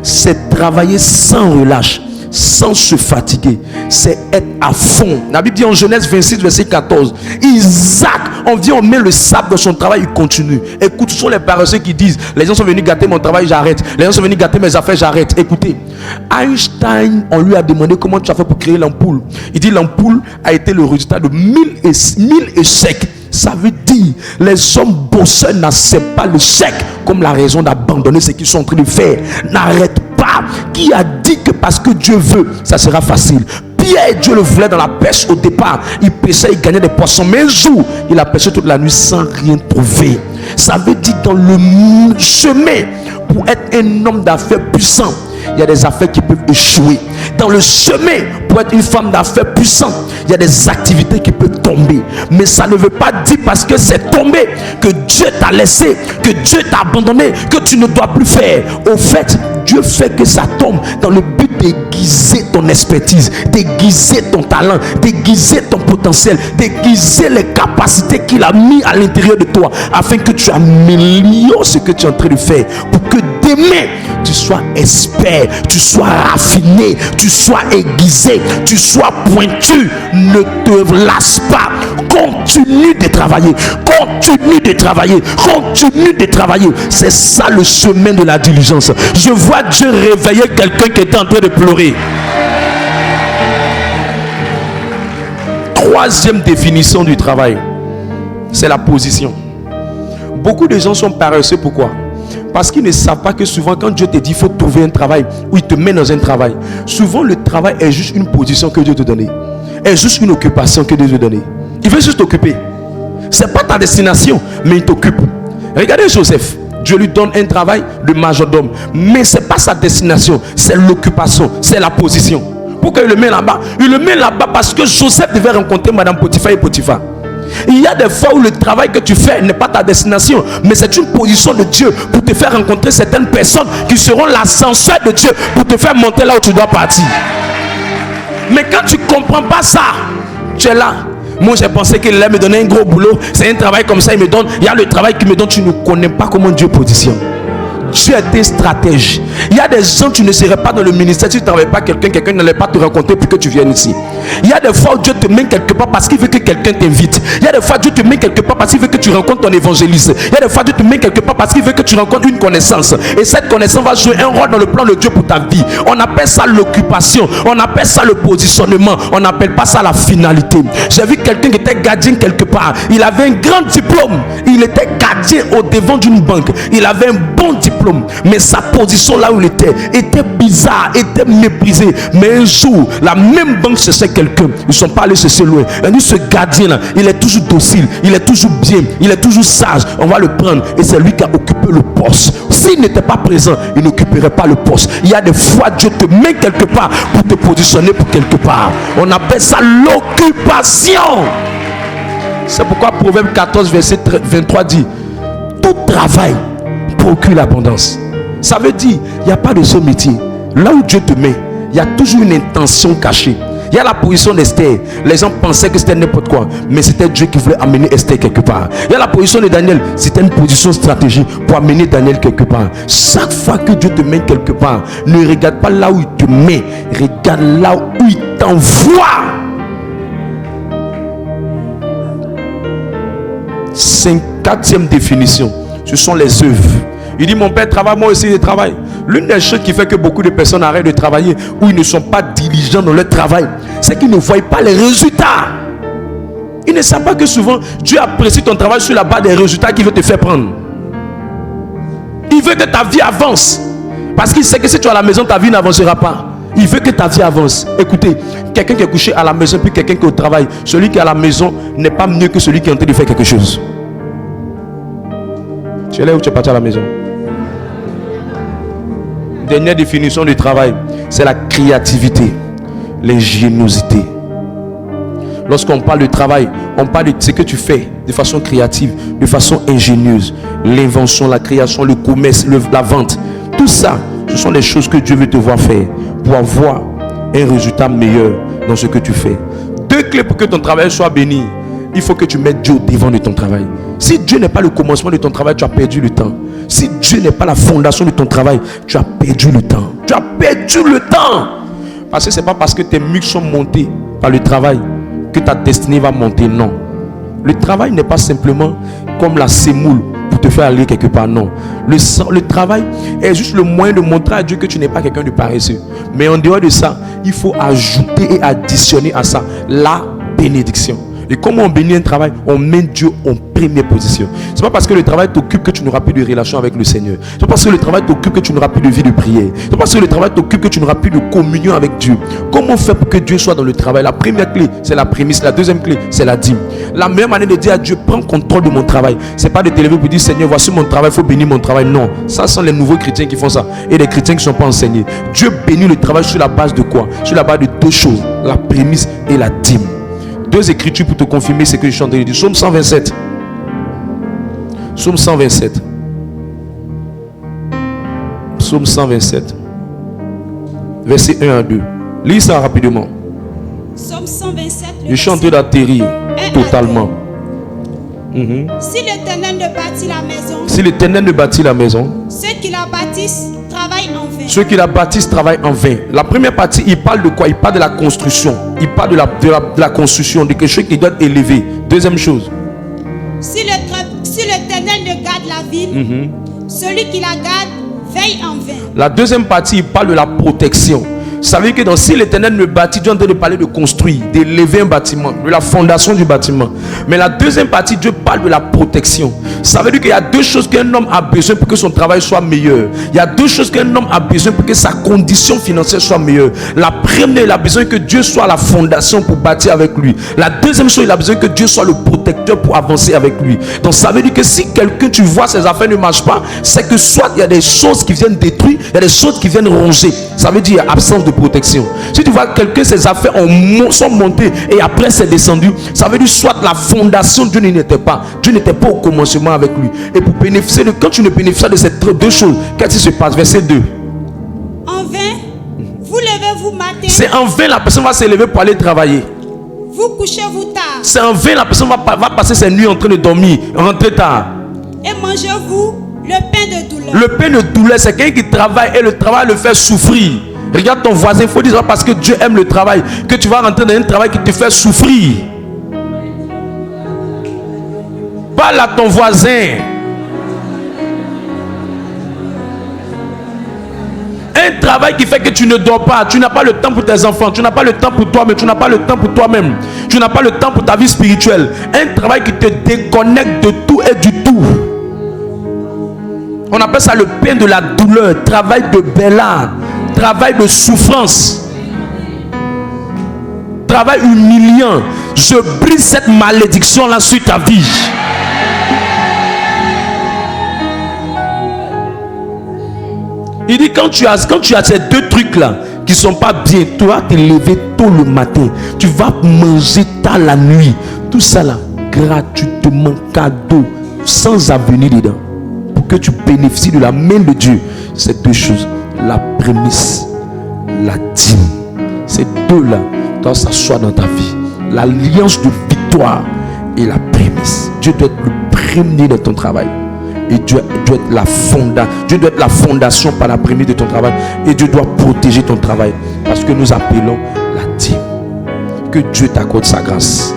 S3: c'est travailler sans relâche, sans se fatiguer. C'est être à fond. La Bible dit en Genèse 26, verset 14, Isaac, on met le sable dans son travail, il continue. Écoute, ce sont les paresseux qui disent, les gens sont venus gâter mon travail, j'arrête. Les gens sont venus gâter mes affaires, j'arrête. Écoutez, Einstein, on lui a demandé comment tu as fait pour créer l'ampoule. Il dit l'ampoule a été le résultat de 1000 échecs. Ça veut dire les hommes bosseurs n'acceptent pas l'échec comme la raison d'abandonner ce qu'ils sont en train de faire. N'arrête pas. Qui a dit que parce que Dieu veut, ça sera facile? Pierre, Dieu le voulait dans la pêche au départ. Il pêchait, il gagnait des poissons. Mais un jour, il a pêché toute la nuit sans rien trouver. Ça veut dire dans le chemin, pour être un homme d'affaires puissant, il y a des affaires qui peuvent échouer. Dans le chemin, pour être une femme d'affaires puissante, il y a des activités qui peuvent tomber. Mais ça ne veut pas dire parce que c'est tombé que Dieu t'a laissé, que Dieu t'a abandonné, que tu ne dois plus faire. Au fait, Dieu fait que ça tombe dans le but d'aiguiser ton expertise, d'aiguiser ton talent, d'aiguiser ton potentiel, d'aiguiser les capacités qu'il a mis à l'intérieur de toi, afin que tu améliores ce que tu es en train de faire, pour que demain tu sois expert, tu sois raffiné, tu sois aiguisé, tu sois pointu. Ne te lasse pas, continue de travailler, continue de travailler, continue de travailler. C'est ça le chemin de la diligence. Je vois Dieu réveiller quelqu'un qui était en train de pleurer. Troisième définition du travail, c'est la position. Beaucoup de gens sont paresseux. Pourquoi? Parce qu'ils ne savent pas que souvent quand Dieu te dit il faut trouver un travail, ou il te met dans un travail, souvent le travail est juste une position que Dieu te donne, est juste une occupation que Dieu te donne. Il veut juste t'occuper. C'est pas ta destination, mais il t'occupe. Regardez Joseph, Dieu lui donne un travail de majordome, mais c'est pas sa destination, c'est l'occupation, c'est la position. Pourquoi il le met là-bas? Il le met là-bas parce que Joseph devait rencontrer Madame Potiphar et Potiphar. Il y a des fois où le travail que tu fais n'est pas ta destination, mais c'est une position de Dieu pour te faire rencontrer certaines personnes qui seront l'ascenseur de Dieu pour te faire monter là où tu dois partir. Mais quand tu ne comprends pas ça, tu es là. Moi j'ai pensé qu'il allait me donner un gros boulot, c'est un travail comme ça, il me donne, il y a le travail qu'il me donne, tu ne connais pas comment Dieu positionne. Dieu est un stratège. Il y a des gens, tu ne serais pas dans le ministère si tu ne travailles pas quelqu'un n'allait pas te rencontrer pour que tu viennes ici. Il y a des fois où Dieu te met quelque part parce qu'il veut que quelqu'un t'invite. Il y a des fois Dieu te met quelque part parce qu'il veut que tu rencontres ton évangéliste. Il y a des fois Dieu te met quelque part parce qu'il veut que tu rencontres une connaissance. Et cette connaissance va jouer un rôle dans le plan de Dieu pour ta vie. On appelle ça l'occupation. On appelle ça le positionnement. On n'appelle pas ça la finalité. J'ai vu quelqu'un qui était gardien quelque part. Il avait un grand diplôme. Il était gardien au devant d'une banque. Il avait un bon diplôme.
S2: diplôme, mais sa position là où il était bizarre, était méprisé. Mais un jour, la même banque cherchait quelqu'un. Ils ne sont pas allés chercher loin. Et nous, ce gardien là, il est toujours docile, il est toujours bien, il est toujours sage. On va le prendre et c'est lui qui a occupé le poste. S'il n'était pas présent, il n'occuperait pas le poste. Il y a des fois, Dieu te met quelque part pour te positionner pour quelque part. On appelle ça l'occupation. C'est pourquoi Proverbe 14, verset 23 dit: tout travail procure l'abondance. Ça veut dire, il n'y a pas de ce métier. Là où Dieu te met, il y a toujours une intention cachée. Il y a la position d'Esther. Les gens pensaient que c'était n'importe quoi, mais c'était Dieu qui voulait amener Esther quelque part. Il y a la position de Daniel. C'était une position stratégique pour amener Daniel quelque part. Chaque fois que Dieu te met quelque part, ne regarde pas là où il te met, regarde là où il t'envoie. 4e définition, ce sont les œuvres. Il dit: mon père travaille, moi aussi je travaille. L'une des choses qui fait que beaucoup de personnes arrêtent de travailler ou ils ne sont pas diligents dans leur travail, c'est qu'ils ne voient pas les résultats. Ils ne savent pas que souvent Dieu apprécie ton travail sur la base des résultats qu'il veut te faire prendre. Il veut que ta vie avance, parce qu'il sait que si tu es à la maison, ta vie n'avancera pas. Il veut que ta vie avance. Écoutez, quelqu'un qui est couché à la maison puis quelqu'un qui est au travail, celui qui est à la maison n'est pas mieux que celui qui est en train de faire quelque chose. Tu es là où tu es parti à la maison? Dernière définition du travail, c'est la créativité, l'ingéniosité. Lorsqu'on parle de travail, on parle de ce que tu fais de façon créative, de façon ingénieuse. L'invention, la création, le commerce, la vente, tout ça, ce sont les choses que Dieu veut te voir faire pour avoir un résultat meilleur dans ce que tu fais. 2 clés pour que ton travail soit béni. Il faut que tu mettes Dieu au devant de ton travail. Si Dieu n'est pas le commencement de ton travail, tu as perdu le temps. Si Dieu n'est pas la fondation de ton travail, tu as perdu le temps. Tu as perdu le temps. Parce que ce n'est pas parce que tes muscles sont montés par le travail que ta destinée va monter. Non. Le travail n'est pas simplement comme la semoule pour te faire aller quelque part. Non. Le travail est juste le moyen de montrer à Dieu que tu n'es pas quelqu'un de paresseux. Mais en dehors de ça, il faut ajouter et additionner à ça la bénédiction. Et comment on bénit un travail? On met Dieu en première position. C'est pas parce que le travail t'occupe que tu n'auras plus de relation avec le Seigneur. C'est pas parce que le travail t'occupe que tu n'auras plus de vie de prière. C'est pas parce que le travail t'occupe que tu n'auras plus de communion avec Dieu. Comment faire pour que Dieu soit dans le travail? La première clé, c'est la prémisse. La deuxième clé, c'est la dîme. La meilleure manière de dire à Dieu: prends contrôle de mon travail, c'est pas de t'élever pour dire: Seigneur, voici mon travail, il faut bénir mon travail. Non, ça sont les nouveaux chrétiens qui font ça. Et les chrétiens qui ne sont pas enseignés. Dieu bénit le travail sur la base de quoi? Sur la base de 2 choses: la prémisse et la dîme. 2 écritures pour te confirmer ce que je suis en train de dire. Psaume 127. Psaume 127. Psaume 127. Verset 1 à 2. Lis ça rapidement.
S1: Psaume 127.
S2: Je suis en train d'atterrir totalement.
S1: Si l'Éternel ne bâtit la maison,
S2: si l'Éternel ne bâtit la maison,
S1: ceux qui la bâtissent travaillent en vain.
S2: Ceux qui la bâtissent travaillent en vain. La première partie, il parle de quoi? Il parle de la construction. Il parle de la construction, de quelque chose qui doit être élevé. Deuxième chose. Si
S1: l'Éternel ne garde la ville, celui qui la garde veille en vain. La deuxième partie, il parle de la protection. Ça veut dire que dans si l'Éternel ne bâtit, Dieu est en train de parler de construire, d'élever un bâtiment, de la fondation du bâtiment. Mais la deuxième partie, Dieu parle de la protection. Ça veut dire qu'il y a 2 choses qu'un homme a besoin pour que son travail soit meilleur. Il y a 2 choses qu'un homme a besoin pour que sa condition financière soit meilleure. La première, il a besoin que Dieu soit la fondation pour bâtir avec lui. La deuxième chose, il a besoin que Dieu soit le protecteur pour avancer avec lui. Donc ça veut dire que si quelqu'un, tu vois, ses affaires ne marchent pas, c'est que soit il y a des choses qui viennent détruire, il y a des choses qui viennent ronger. Ça veut dire absence de protection. Si tu vois quelqu'un, ses affaires sont montées et après c'est descendu, ça veut dire soit la fondation, Dieu n'était pas au commencement avec lui. Et pour bénéficier quand tu ne bénéficies de ces 2 choses, qu'est-ce qui se passe? Verset 2. En vain, vous levez-vous matin.
S2: C'est en vain la personne va se lever pour aller travailler.
S1: Vous couchez-vous tard.
S2: C'est en vain la personne va passer ses nuits en train de dormir, rentrer tard.
S1: Et mangez-vous le pain de douleur.
S2: Le pain de douleur, c'est quelqu'un qui travaille et le travail le fait souffrir. Regarde ton voisin, il faut dire parce que Dieu aime le travail que tu vas rentrer dans un travail qui te fait souffrir. Parle à ton voisin. Un travail qui fait que tu ne dors pas, tu n'as pas le temps pour tes enfants, tu n'as pas le temps pour toi, mais tu n'as pas le temps pour toi-même, tu n'as pas le temps pour ta vie spirituelle. Un travail qui te déconnecte de tout et du tout.
S3: On appelle ça le pain de la douleur, travail de bella, travail de souffrance, travail humiliant. Je brise cette malédiction là sur ta vie. Il dit quand tu as ces deux trucs là qui sont pas bien, tu vas te lever tôt le matin, tu vas manger tard la nuit, tout ça là gratuitement, cadeau, sans avenir dedans, pour que tu bénéficies de la main de Dieu. Ces deux choses, la prémisse, la dîme, ces deux là doivent s'asseoir dans ta vie. L'alliance de victoire et la prémisse. Dieu doit être le premier de ton travail. Et Dieu doit être la fondation par la prémisse de ton travail. Et Dieu doit protéger ton travail. Parce que nous appelons la dîme. Que Dieu t'accorde sa grâce.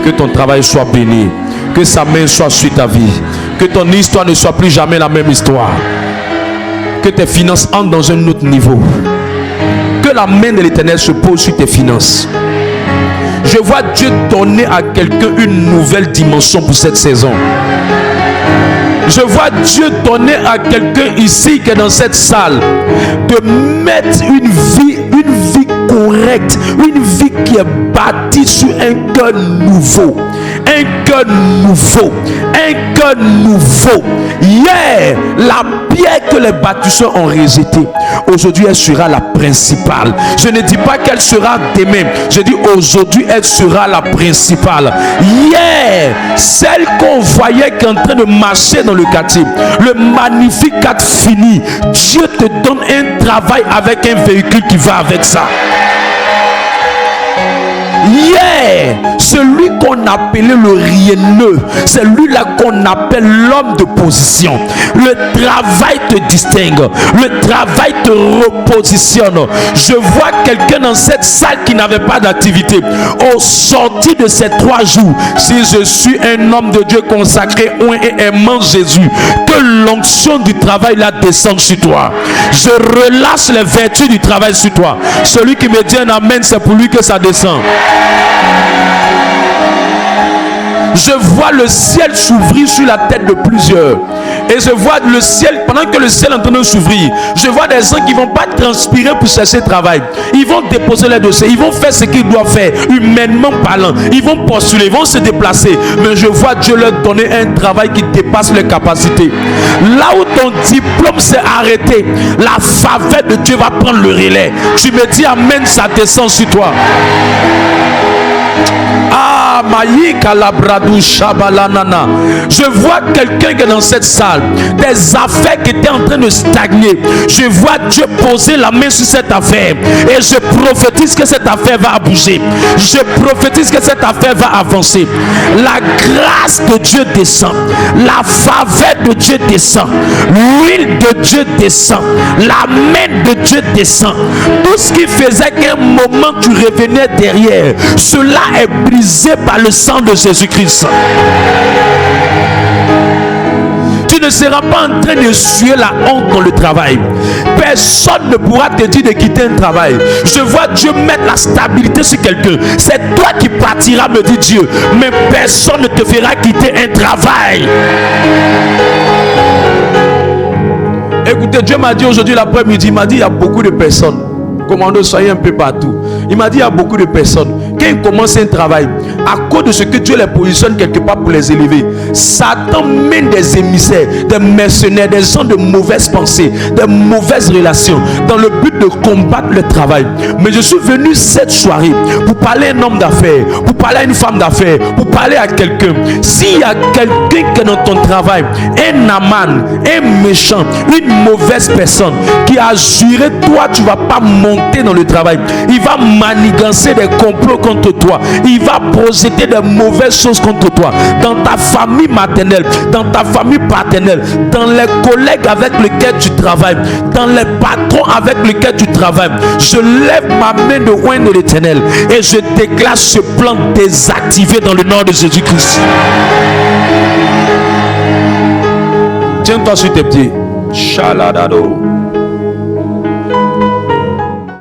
S3: Que ton travail soit béni. Que sa main soit sur ta vie. Que ton histoire ne soit plus jamais la même histoire. Que tes finances entrent dans un autre niveau. Que la main de l'Éternel se pose sur tes finances. Je vois Dieu donner à quelqu'un une nouvelle dimension pour cette saison. Je vois Dieu donner à quelqu'un ici qui est dans cette salle de mettre une vie correcte, une vie qui est bâtie sur un cœur nouveau. Un cœur nouveau. Un cœur nouveau. Hier, la pierre que les bâtisseurs ont rejetée, aujourd'hui elle sera la principale. Je ne dis pas qu'elle sera demain. Je dis aujourd'hui elle sera la principale. Hier, celle qu'on voyait qui est en train de marcher dans le quartier, le magnifique 4 fini, Dieu te donne un travail avec un véhicule qui va avec ça. Hier, celui qu'on appelait le rienneux, c'est lui-là qu'on appelle l'homme de position. Le travail te distingue, le travail te repositionne. Je vois quelqu'un dans cette salle qui n'avait pas d'activité. Au sorti de ces 3 jours, si je suis un homme de Dieu consacré, oint et aimant Jésus, que l'onction du travail là descende sur toi. Je relâche les vertus du travail sur toi. Celui qui me dit un amen, c'est pour lui que ça descend. Je vois le ciel s'ouvrir sur la tête de plusieurs. Et je vois le ciel, pendant que le ciel est en train de s'ouvrir, je vois des gens qui ne vont pas transpirer pour chercher travail. Ils vont déposer les dossiers, ils vont faire ce qu'ils doivent faire, humainement parlant. Ils vont postuler, ils vont se déplacer. Mais je vois Dieu leur donner un travail qui dépasse leurs capacités. Là où ton diplôme s'est arrêté, la faveur de Dieu va prendre le relais. Tu me dis amen, ça descend sur toi. Ah, Maïka Labradou Shabalanana. Je vois quelqu'un qui est dans cette salle, des affaires qui étaient en train de stagner. Je vois Dieu poser la main sur cette affaire et je prophétise que cette affaire va bouger. Je prophétise que cette affaire va avancer. La grâce de Dieu descend, la faveur de Dieu descend, l'huile de Dieu descend, la main de Dieu descend. Tout ce qui faisait qu'un moment tu revenais derrière, cela est brisé par le sang de Jésus-Christ. Tu ne seras pas en train de suer la honte dans le travail. Personne ne pourra te dire de quitter un travail. Je vois Dieu mettre la stabilité sur quelqu'un. C'est toi qui partiras, me dit Dieu. Mais personne ne te fera quitter un travail. Écoutez, Dieu m'a dit aujourd'hui l'après-midi, il m'a dit il y a beaucoup de personnes. Commando, soyez un peu partout. Il m'a dit il y a beaucoup de personnes. Quand ils commencent un travail, à cause de ce que Dieu les positionne quelque part pour les élever, Satan mène des émissaires, des mercenaires, des gens de mauvaises pensées, de mauvaises relations, dans le but de combattre le travail. Mais je suis venu cette soirée pour parler à un homme d'affaires, pour parler à une femme d'affaires, pour parler à quelqu'un. S'il y a quelqu'un qui est dans ton travail, un aman, un méchant, une mauvaise personne qui a juré, toi tu ne vas pas monter dans le travail, il va manigancer des complots contre toi, il va projeter de mauvaises choses contre toi, dans ta famille maternelle, dans ta famille paternelle, dans les collègues avec lesquels tu travailles, dans les patrons avec lesquels tu travailles. Je lève ma main de oint de l'Éternel et je déclare ce plan désactivé dans le nom de Jésus-Christ. Tiens-toi sur tes pieds. Shaladado.